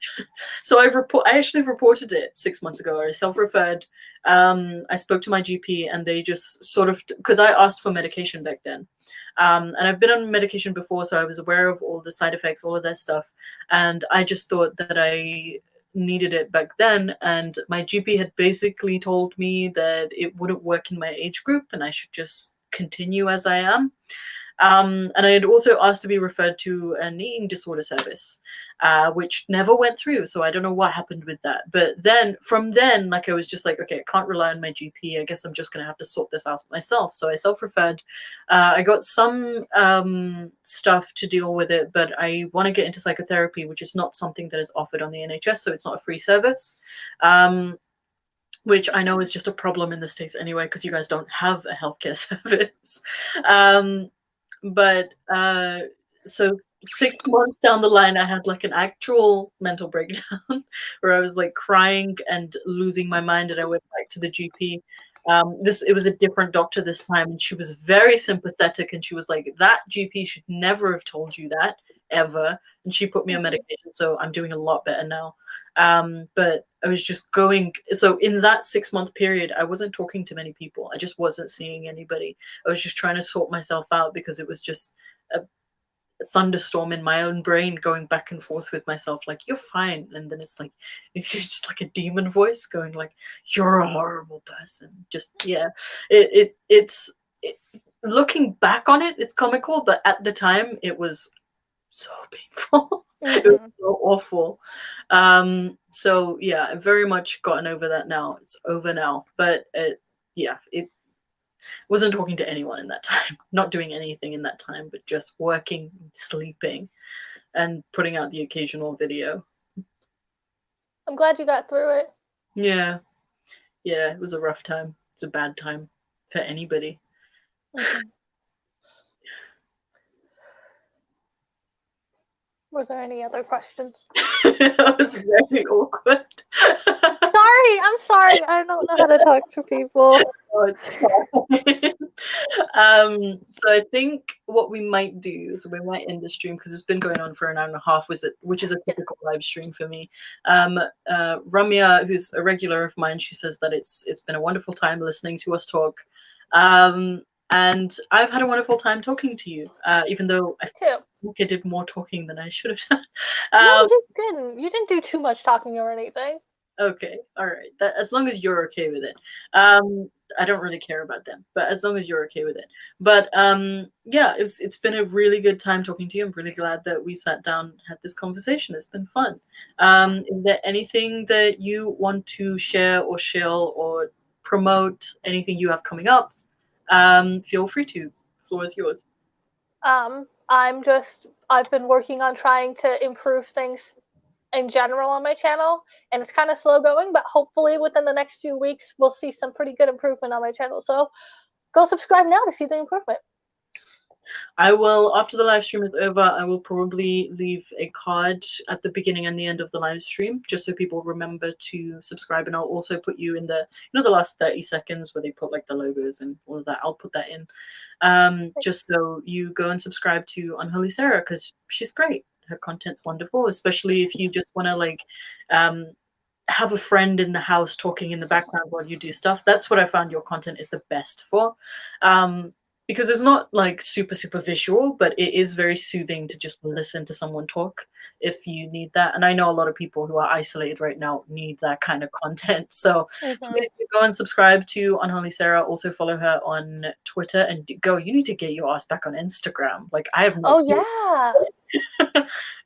so I actually reported it 6 months ago. I self-referred. I spoke to my GP, and they just sort of, because I asked for medication back then. And I've been on medication before, so I was aware of all the side effects, all of that stuff. And I just thought that I needed it back then. And my GP had basically told me that it wouldn't work in my age group and I should just continue as I am. And I had also asked to be referred to an eating disorder service, which never went through. So I don't know what happened with that. But then, from then, like I was just like, okay, I can't rely on my GP. I guess I'm just gonna have to sort this out myself. So I self-referred. I got some stuff to deal with it, but I want to get into psychotherapy, which is not something that is offered on the NHS, so it's not a free service. Which I know is just a problem in the States anyway, because you guys don't have a healthcare service. Um, but so 6 months down the line, I had like an actual mental breakdown where I was like crying and losing my mind, and I went back to the GP. It was a different doctor this time, and she was very sympathetic, and she was like, that GP should never have told you that ever, and she put me on medication, so I'm doing a lot better now. But I was just so in that 6-month period, I wasn't talking to many people. I just wasn't seeing anybody. I was just trying to sort myself out because it was just a thunderstorm in my own brain going back and forth with myself like, you're fine, and then it's just like a demon voice going like, you're a horrible person. Just yeah, it's looking back on it, it's comical, but at the time it was so painful. It was so awful. So yeah, I've very much gotten over that now. It's over now, but it wasn't talking to anyone in that time, not doing anything in that time, but just working, sleeping, and putting out the occasional video. I'm glad you got through it. Yeah, it was a rough time. It's a bad time for anybody. Was there any other questions? That was very awkward. I'm sorry. I don't know how to talk to people. Oh, it's fine. So I think what we might do is we might end the stream because it's been going on for an hour and a half, which is a typical live stream for me. Ramya, who's a regular of mine, she says that it's been a wonderful time listening to us talk. And I've had a wonderful time talking to you, even though I think I did more talking than I should have done. No, you didn't. You didn't do too much talking or anything. Okay, all right. As long as you're okay with it. I don't really care about them, but as long as you're okay with it. But yeah, it's been a really good time talking to you. I'm really glad that we sat down and had this conversation. It's been fun. Is there anything that you want to share or shill or promote? Anything you have coming up? Feel free to. The floor is yours. I've been working on trying to improve things in general on my channel, and it's kind of slow going, but hopefully within the next few weeks we'll see some pretty good improvement on my channel. So go subscribe now to see the improvement. I will, after the live stream is over, I will probably leave a card at the beginning and the end of the live stream, just so people remember to subscribe. And I'll also put you in the last 30 seconds where they put like the logos and all of that. I'll put that in, just so you go and subscribe to Unholy Sara, because she's great. Her content's wonderful, especially if you just want to like have a friend in the house talking in the background while you do stuff. That's what I found your content is the best for. Because it's not like super visual, but it is very soothing to just listen to someone talk if you need that. And I know a lot of people who are isolated right now need that kind of content. So please go and subscribe to Unholy Sara. Also follow her on Twitter, and you need to get your ass back on Instagram. Like I have no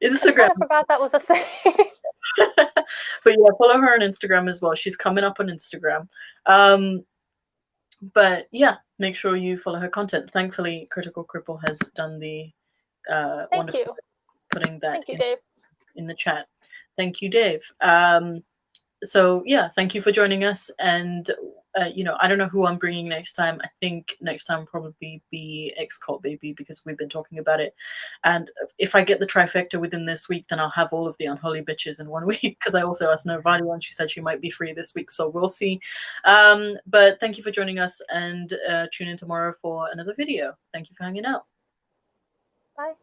Instagram. I forgot that was a thing. But yeah, follow her on Instagram as well. She's coming up on Instagram. But yeah, make sure you follow her content. Thankfully, Critical Cripple has done the wonderful putting that in the chat. Thank you, Dave. So yeah, thank you for joining us. And I don't know who I'm bringing next time. I think next time will probably be X-Cult Baby, because we've been talking about it. And if I get the trifecta within this week, then I'll have all of the Unholy bitches in 1 week, because I also asked Novadi and she said she might be free this week, so we'll see. But thank you for joining us, and tune in tomorrow for another video. Thank you for hanging out. Bye.